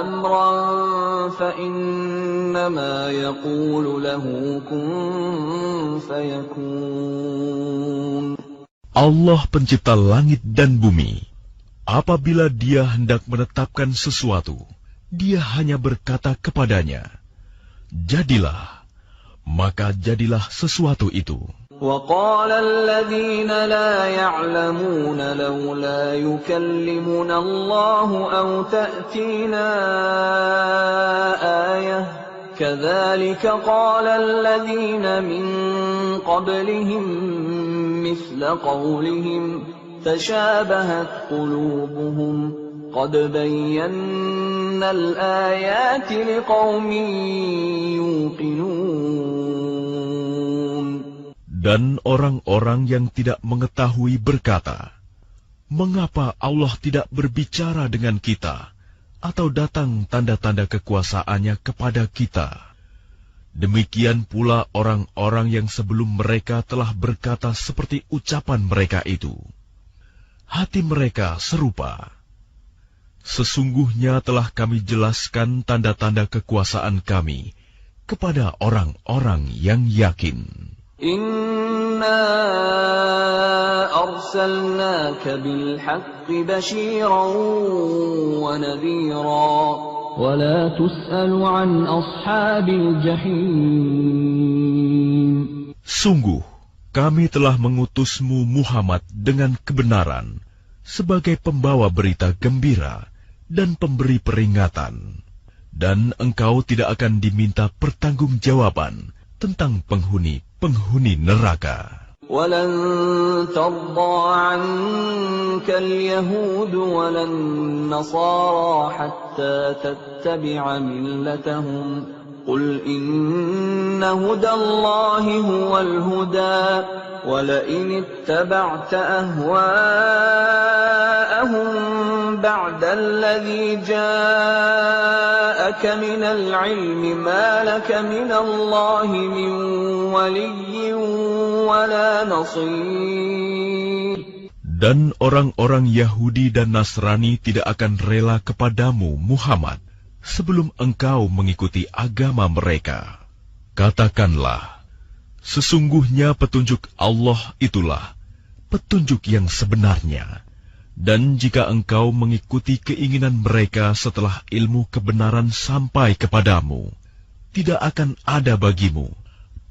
amran fa innama yaqulu lahu kun fayakun. Allah pencipta langit dan bumi. Apabila Dia hendak menetapkan sesuatu, Dia hanya berkata kepadanya, jadilah, maka jadilah sesuatu itu. وَقَالَ الَّذِينَ لَا يَعْلَمُونَ لَوْلَا يُكَلِّمُنَا اللَّهُ أَوْ تَأْتِينَا آيَةٌ كَذَلِكَ قَالَ الَّذِينَ مِنْ قَبْلِهِمْ مِثْلَ قَوْلِهِمْ تَشَابَهَتْ قُلُوبُهُمْ قَدْ بَيَّنَّا الْآيَاتِ لِقَوْمٍ يُوقِنُونَ. Dan orang-orang yang tidak mengetahui berkata, mengapa Allah tidak berbicara dengan kita atau datang tanda-tanda kekuasaannya kepada kita? Demikian pula orang-orang yang sebelum mereka telah berkata seperti ucapan mereka itu. Hati mereka serupa. Sesungguhnya telah kami jelaskan tanda-tanda kekuasaan kami kepada orang-orang yang yakin. Inna arsalnaka bilhaqqi bashiran wa nadhira wa la tus'alu an ashabil jahim. Sungguh, kami telah mengutusmu Muhammad dengan kebenaran sebagai pembawa berita gembira dan pemberi peringatan, dan engkau tidak akan diminta pertanggungjawaban tentang penghuni neraka. وَلَن تَرْضَىٰ عَنكَ الْيَهُودُ وَلَا النَّصَارَىٰ حَتَّىٰ تَتَّبِعَ مِلَّتَهُمْ ۗ قُلْ إِنَّ هُدَى اللَّهِ هُوَ الْهُدَىٰ وَلَئِنِ اتَّبَعْتَ أَهْوَاءَهُم بَعْدَ الَّذِي جَاءَكَ مِنَ الْعِلْمِ مَا لَكَ مِنَ اللَّهِ مِن وَلِيٍّ وَلَا نَصِيرٍ. Dan orang-orang Yahudi dan Nasrani tidak akan rela kepadamu, Muhammad, sebelum engkau mengikuti agama mereka. Katakanlah, sesungguhnya petunjuk Allah itulah petunjuk yang sebenarnya. Dan jika engkau mengikuti keinginan mereka setelah ilmu kebenaran sampai kepadamu, tidak akan ada bagimu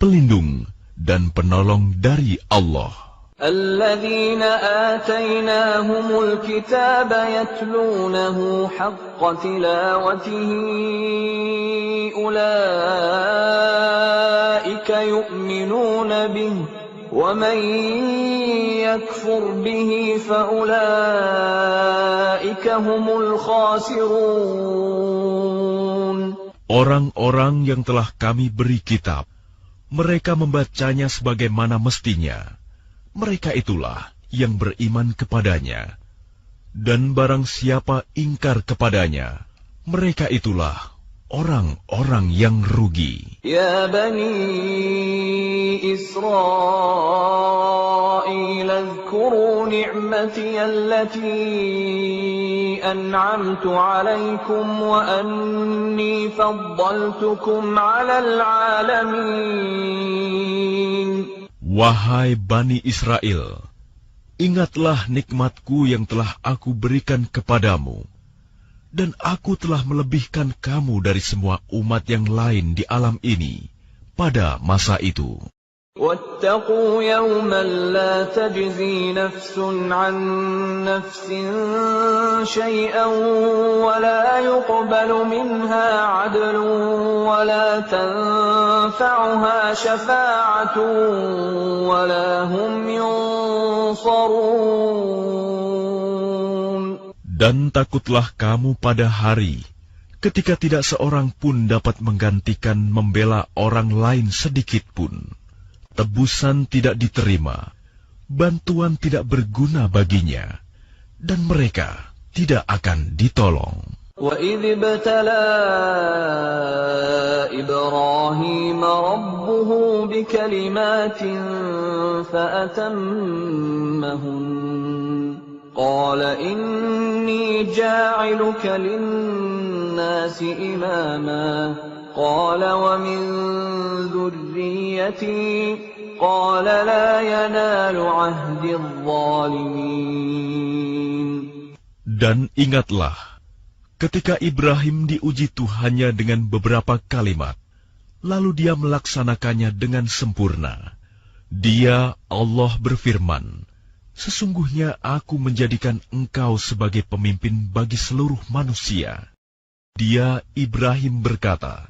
pelindung dan penolong dari Allah. الذين آتيناهم الكتاب يتلونه حق تلاوته أولئك يؤمنون به ومن يكفر به فأولئك هم الخاسرون. Orang-orang yang telah kami beri kitab, mereka membacanya sebagaimana mestinya. Mereka itulah yang beriman kepadanya. Dan barang siapa ingkar kepadanya, mereka itulah orang-orang yang rugi. Ya Bani Israel, اذكروا نعمتي التي أنعمت عليكم وأني فضلتكم على العالمين. Wahai Bani Israel, ingatlah nikmatku yang telah aku berikan kepadamu, dan aku telah melebihkan kamu dari semua umat yang lain di alam ini pada masa itu. وَاتَّقُوا يَوْمًا لَا تَجْزِي نَفْسٌ عَن نَّفْسٍ شَيْئًا وَلَا يُقْبَلُ مِنْهَا عَدْلٌ وَلَا تَنفَعُهَا شَفَاعَةٌ وَلَا هُمْ يُنصَرُونَ. Dan takutlah kamu pada hari ketika tidak seorang pun dapat menggantikan membela orang lain sedikit pun. Tebusan tidak diterima, bantuan tidak berguna baginya, dan mereka tidak akan ditolong. وَإِذِ ابْتَلَىٰ إِبْرَاهِيمَ رَبُّهُ بِكَلِمَاتٍ فَأَتَمَّهُنَّ قَالَ إِنِّي جَاعِلُكَ لِلنَّاسِ إِمَامًا قال ومن ذريتي قال لا ينال عهد الظالمين. Dan ingatlah, ketika Ibrahim diuji Tuhannya dengan beberapa kalimat, lalu dia melaksanakannya dengan sempurna. Dia, Allah berfirman, sesungguhnya aku menjadikan engkau sebagai pemimpin bagi seluruh manusia. Dia, Ibrahim berkata,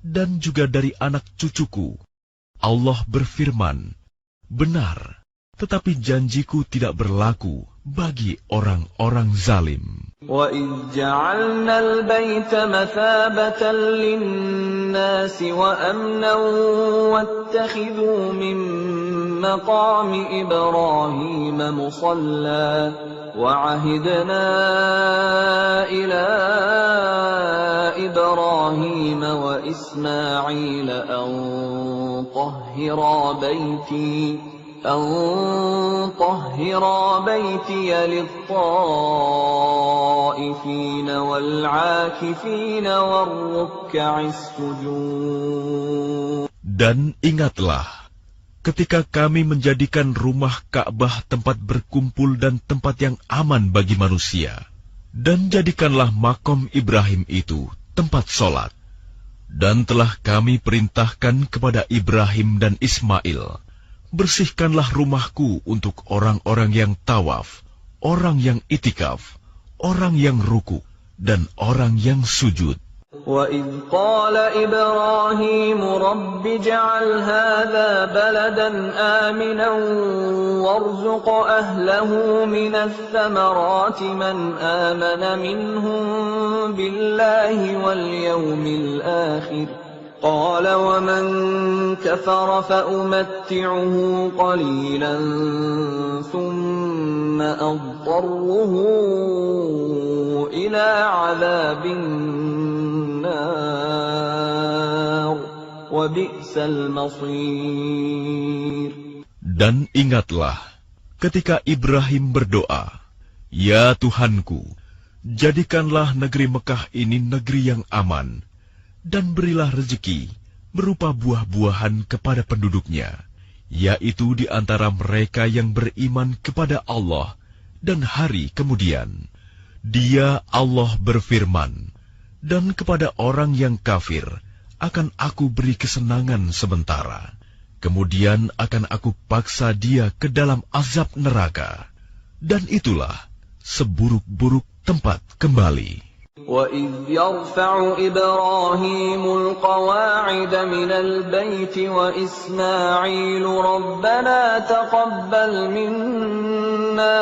dan juga dari anak cucuku. Allah berfirman, benar, tetapi janjiku tidak berlaku bagi orang-orang zalim. وَإِذْ جَعَلْنَا الْبَيْتَ مَثَابَةً لِلنَّاسِ وَأَمْنًا وَاتَّخِذُوا مِن مَّقَامِ إِبْرَاهِيمَ مُصَلًّى وَعَهِدْنَا إِلَىٰ إبراهيم وإسماعيل أن طهرا بيتي للطائفين والعاكفين والركع السجود. Dan ingatlah, ketika kami menjadikan rumah Ka'bah tempat berkumpul dan tempat yang aman bagi manusia, dan jadikanlah makom Ibrahim itu tempat sholat. Dan telah kami perintahkan kepada Ibrahim dan Ismail, bersihkanlah rumahku untuk orang-orang yang tawaf, orang yang itikaf, orang yang ruku, dan orang yang sujud. وَإِذْ قَالَ إِبْرَاهِيمُ رَبِّ اجْعَلْ هَذَا بَلَدًا آمِنًا وَارْزُقْ أَهْلَهُ مِنَ الثَّمَرَاتِ مَنْ آمَنَ مِنْهُمْ بِاللَّهِ وَالْيَوْمِ الْآخِرِ قَالَ وَمَنْ كَفَرَ فَأُمَتِّعُهُ قَلِيلًا ثُمَّ أَضْطَرُّهُ إِلَى عَذَابِ Dan ingatlah ketika Ibrahim berdoa, "Ya Tuhanku, jadikanlah negeri Mekah ini negeri yang aman, dan berilah rezeki berupa buah-buahan kepada penduduknya, yaitu di antara mereka yang beriman kepada Allah dan hari kemudian." Dia Allah berfirman, "Dan kepada orang yang kafir akan aku beri kesenangan sementara, kemudian akan aku paksa dia ke dalam azab neraka, dan itulah seburuk-buruk tempat kembali." وَإِذْ يَرْفَعُ إِبْرَاهِيمُ الْقَوَاعِدَ مِنَ الْبَيْتِ وَإِسْمَاعِيلُ رَبَّنَا تَقَبَّلْ مِنَّا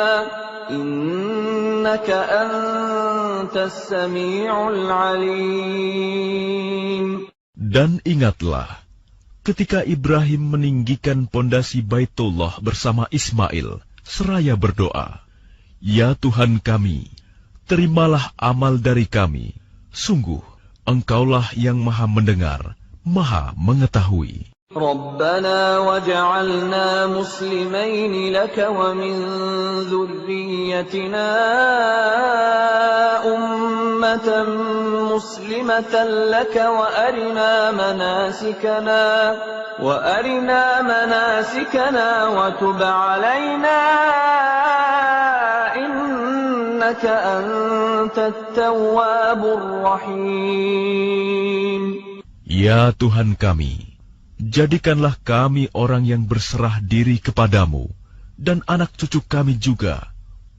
إِنَّكَ أَنْتَ السَّمِيعُ الْعَلِيمُ. Dan ingatlah, ketika Ibrahim meninggikan pondasi Baitullah bersama Ismail, seraya berdoa, "Ya Tuhan kami, terimalah amal dari kami. Sungguh, Engkaulah yang Maha Mendengar, Maha Mengetahui." رَبَّنَا وَاجْعَلْنَا مُسْلِمَيْنِ لَكَ وَمِنْ ذُرِّيَّتِنَا أُمَّةً مُسْلِمَةً لَكَ وَأَرِنَا مَنَاسِكَنَا وَتُبْ عَلَيْنَا إِنَّكَ أَنْتَ التَّوَّابُ الرَّحِيمُ. Ya Tuhan kami, jadikanlah kami orang yang berserah diri kepadamu, dan anak cucu kami juga,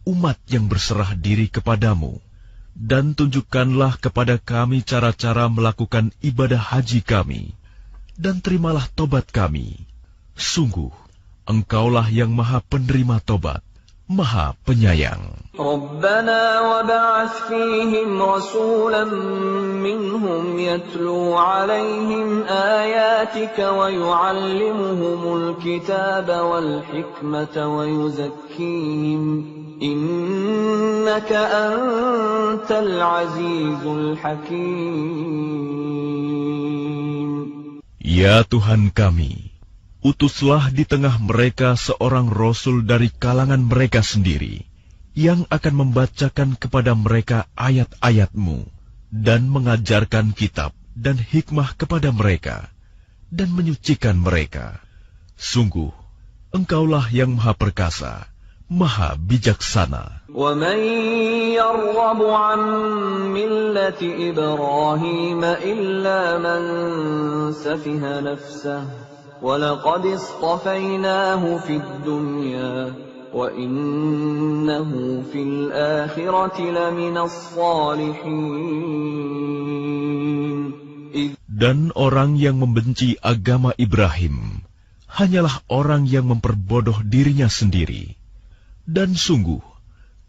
umat yang berserah diri kepadamu, dan tunjukkanlah kepada kami cara-cara melakukan ibadah haji kami, dan terimalah tobat kami. Sungguh, Engkaulah yang Maha Penerima Tobat, Maha Penyayang. رَبَّنَا وَابْعَثْ فِيهِمْ رَسُولًا مِّنْهُمْ يَتْلُو عَلَيْهِمْ آيَاتِكَ وَيُعَلِّمُهُمُ الْكِتَابَ وَالْحِكْمَةَ وَيُزَكِّيهِمْ إِنَّكَ أَنْتَ الْعَزِيزُ الْحَكِيمُ. Ya Tuhan kami, utuslah di tengah mereka seorang Rasul dari kalangan mereka sendiri, yang akan membacakan kepada mereka ayat-ayat-Mu, dan mengajarkan kitab dan hikmah kepada mereka, dan menyucikan mereka. Sungguh, Engkaulah yang Maha Perkasa, Maha Bijaksana. وَمَنْ يَرْغَبُ عَنْ مِلَّةِ إِبْرَاهِيمَ إِلَّا مَنْ سَفِهَ نَفْسَهُ وَلَقَدِ اصْطَفَيْنَاهُ فِي الدُّنْيَا وَإِنَّهُ فِي الْآخِرَةِ لَمِنَ الصَّالِحِينَ. Dan orang yang membenci agama Ibrahim hanyalah orang yang memperbodoh dirinya sendiri. Dan sungguh,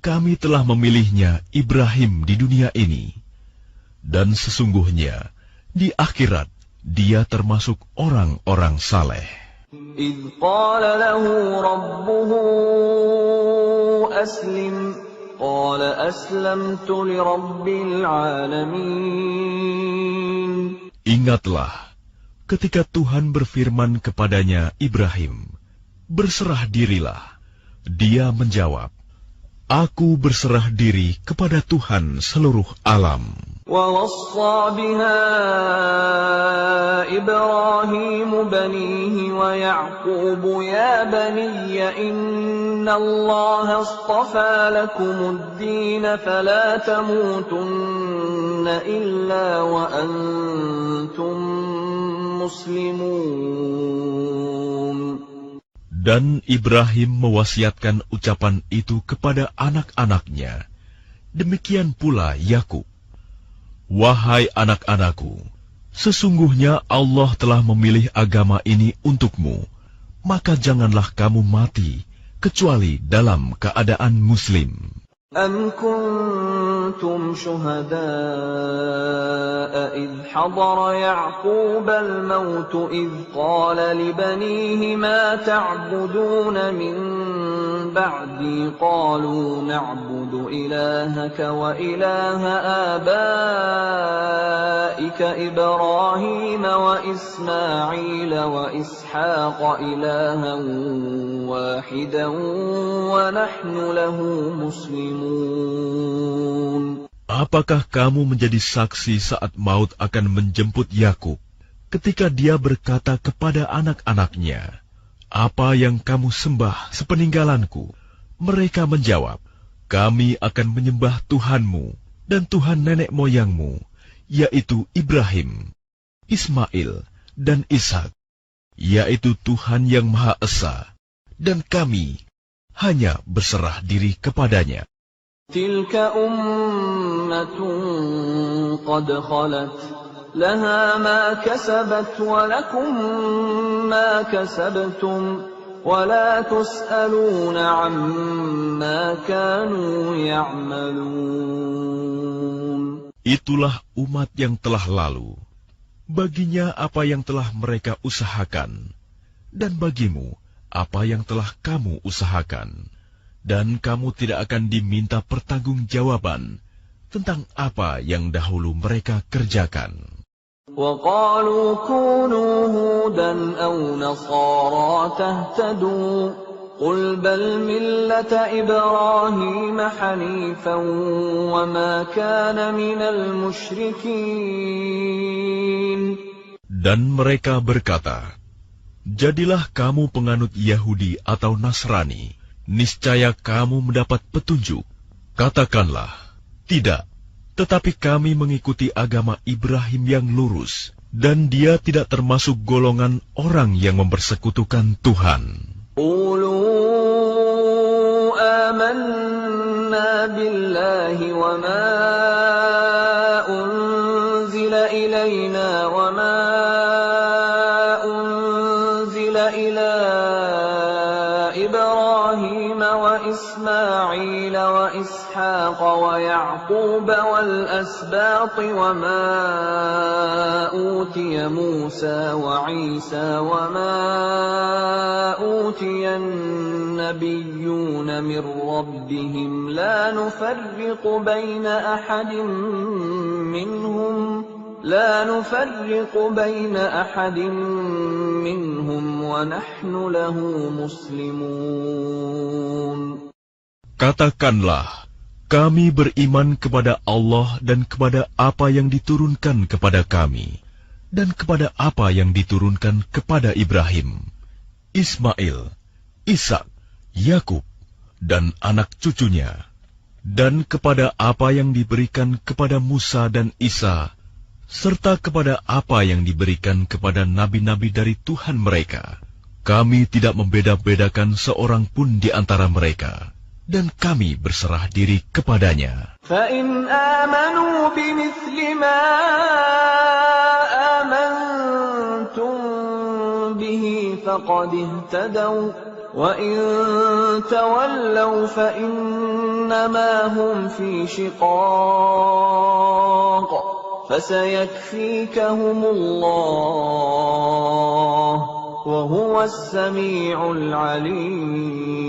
kami telah memilihnya Ibrahim di dunia ini. Dan sesungguhnya, di akhirat, dia termasuk orang-orang saleh. إِذْ قَالَ لَهُ رَبُّهُ أَسْلِمْ قال أسلمت لرب العالمين. Ingatlah ketika Tuhan berfirman kepadanya, Ibrahim, berserah dirilah. Dia menjawab, Aku berserah diri kepada Tuhan seluruh alam. ووصى بها إبراهيم بنيه ويعقوب يا بني إن الله اصطفى لكم الدين فلا تموتن إلا وأنتم مسلمون. Dan Ibrahim mewasiatkan ucapan itu kepada anak-anaknya. Demikian pula Yakub. Wahai anak-anakku, sesungguhnya Allah telah memilih agama ini untukmu, maka janganlah kamu mati, kecuali dalam keadaan Muslim. أم كنتم شهداء إذ حضر يعقوب الموت إذ قال لبنيه ما تعبدون من بعدي قالوا نعبد إلهك وإله آبائك إبراهيم وإسماعيل وإسحاق إلها واحدا ونحن له مسلمون. Apakah kamu menjadi saksi saat maut akan menjemput Yakub, ketika dia berkata kepada anak-anaknya, Apa yang kamu sembah sepeninggalanku? Mereka menjawab, Kami akan menyembah Tuhanmu dan Tuhan nenek moyangmu, yaitu Ibrahim, Ismail, dan Ishak, yaitu Tuhan yang Maha Esa, dan kami hanya berserah diri kepadanya. تلك أمة قد خلت لها ما كسبت ولكم ما كسبتم ولا تسألون عما كانوا يعملون. Itulah umat yang telah lalu. Baginya apa yang telah mereka usahakan, dan bagimu apa yang telah kamu usahakan. Dan kamu tidak akan diminta pertanggungjawaban tentang apa yang dahulu mereka kerjakan. وَقَالُوا كُونُوا هُودًا أَوْ نَصَارَىٰ تَهْتَدُوا قُلْ بَلْ مِلَّةَ إِبْرَاهِيمَ حَنِيفًا وَمَا كَانَ مِنَ الْمُشْرِكِينَ. Dan mereka berkata, Jadilah kamu penganut Yahudi atau Nasrani, niscaya kamu mendapat petunjuk. Katakanlah, tidak, tetapi kami mengikuti agama Ibrahim yang lurus, dan dia tidak termasuk golongan orang yang mempersekutukan Tuhan. Qulu amanna billahi wa ma unzila ilayna wa ma unzila ila إبراهيم وإسماعيل وإسحاق ويعقوب والأسباط وما أوتي موسى وعيسى وما أوتي النبيون من ربهم لا نفرق بين أحد منهم ونحن له مسلمون. Katakanlah, kami beriman kepada Allah dan kepada apa yang diturunkan kepada kami, dan kepada apa yang diturunkan kepada Ibrahim, Ismail, Ishak, Yakub, dan anak cucunya, dan kepada apa yang diberikan kepada Musa dan Isa, serta kepada apa yang diberikan kepada nabi-nabi dari Tuhan mereka. Kami tidak membeda-bedakan seorang pun di antara mereka, dan kami berserah diri kepadanya. فَإِنْ آمَنُوا بِمِثْلِ مَا آمَنْتُمْ بِهِ فَقَدِ اهْتَدَوْا وَإِنْ تَوَلَّوْا فَإِنَّمَا هُمْ فِي شِقَاقٍ فَسَيَكْفِيكَهُمُ اللَّهُ وَهُوَ السَّمِيعُ الْعَلِيمُ.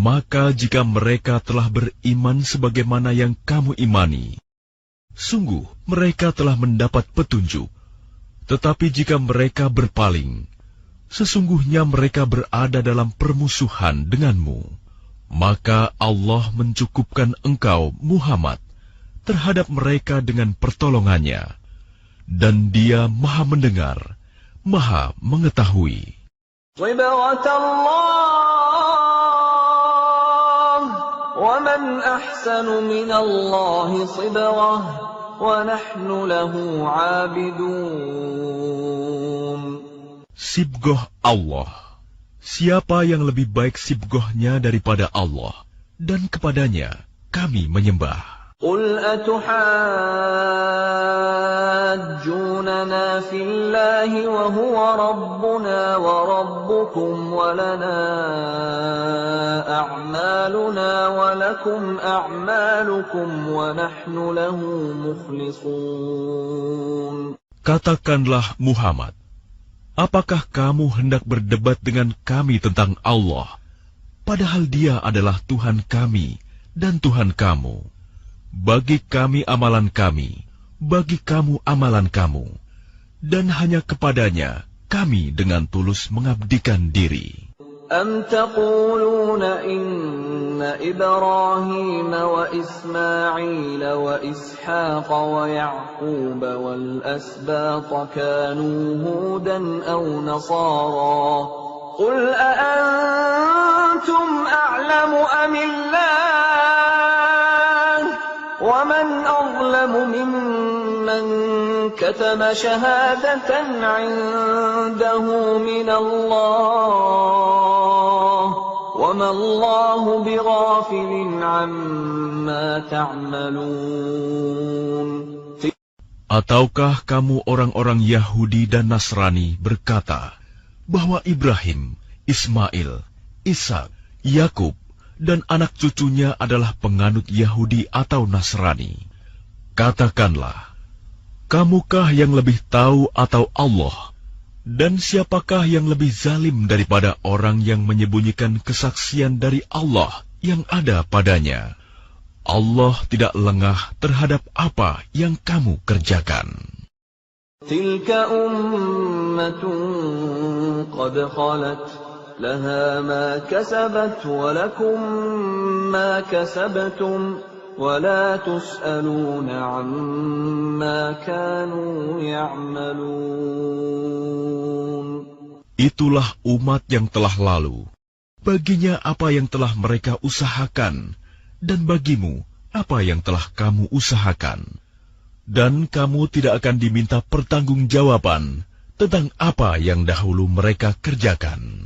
Maka jika mereka telah beriman sebagaimana yang kamu imani, sungguh mereka telah mendapat petunjuk. Tetapi jika mereka berpaling, sesungguhnya mereka berada dalam permusuhan denganmu. Maka Allah mencukupkan engkau, Muhammad, terhadap mereka dengan pertolongannya. Dan Dia Maha Mendengar, Maha Mengetahui. صبغة الله ومن أحسن من الله صبغة ونحن له عابدون. Sibgoh Allah. Siapa yang lebih baik sibgohnya daripada Allah, dan kepadanya kami menyembah. قل أتحاجوننا في الله وهو ربنا وربكم ولنا أعمالنا ولكم أعمالكم ونحن له مخلصون. Katakanlah Muhammad, apakah kamu hendak berdebat dengan kami tentang Allah, padahal Dia adalah Tuhan kami dan Tuhan kamu? Bagi kami amalan kami, bagi kamu amalan kamu, dan hanya kepadanya kami dengan tulus mengabdikan diri. أم تقولون إن إبراهيم وإسماعيل وإسحاق ويعقوب والأسباط كانوا هودا أو نصارى قل أأنتم أعلم أم الله ومن أظلم ممن كتم شهادة عنده من الله وما الله بغافل عما تعملون. Ataukah kamu orang-orang Yahudi dan Nasrani berkata bahwa Ibrahim, Ismail, Ishak, Yakub, dan anak cucunya adalah penganut Yahudi atau Nasrani? Katakanlah, kamukah yang lebih tahu atau Allah? Dan siapakah yang lebih zalim daripada orang yang menyembunyikan kesaksian dari Allah yang ada padanya? Allah tidak lengah terhadap apa yang kamu kerjakan. Tilka ummatun qad khalat laha ma kasabat wa lakum ma kasabtum wa la tus'aluna amma kanu ya'malun. Itulah umat yang telah lalu. Baginya apa yang telah mereka usahakan, dan bagimu apa yang telah kamu usahakan. Dan kamu tidak akan diminta pertanggungjawaban tentang apa yang dahulu mereka kerjakan.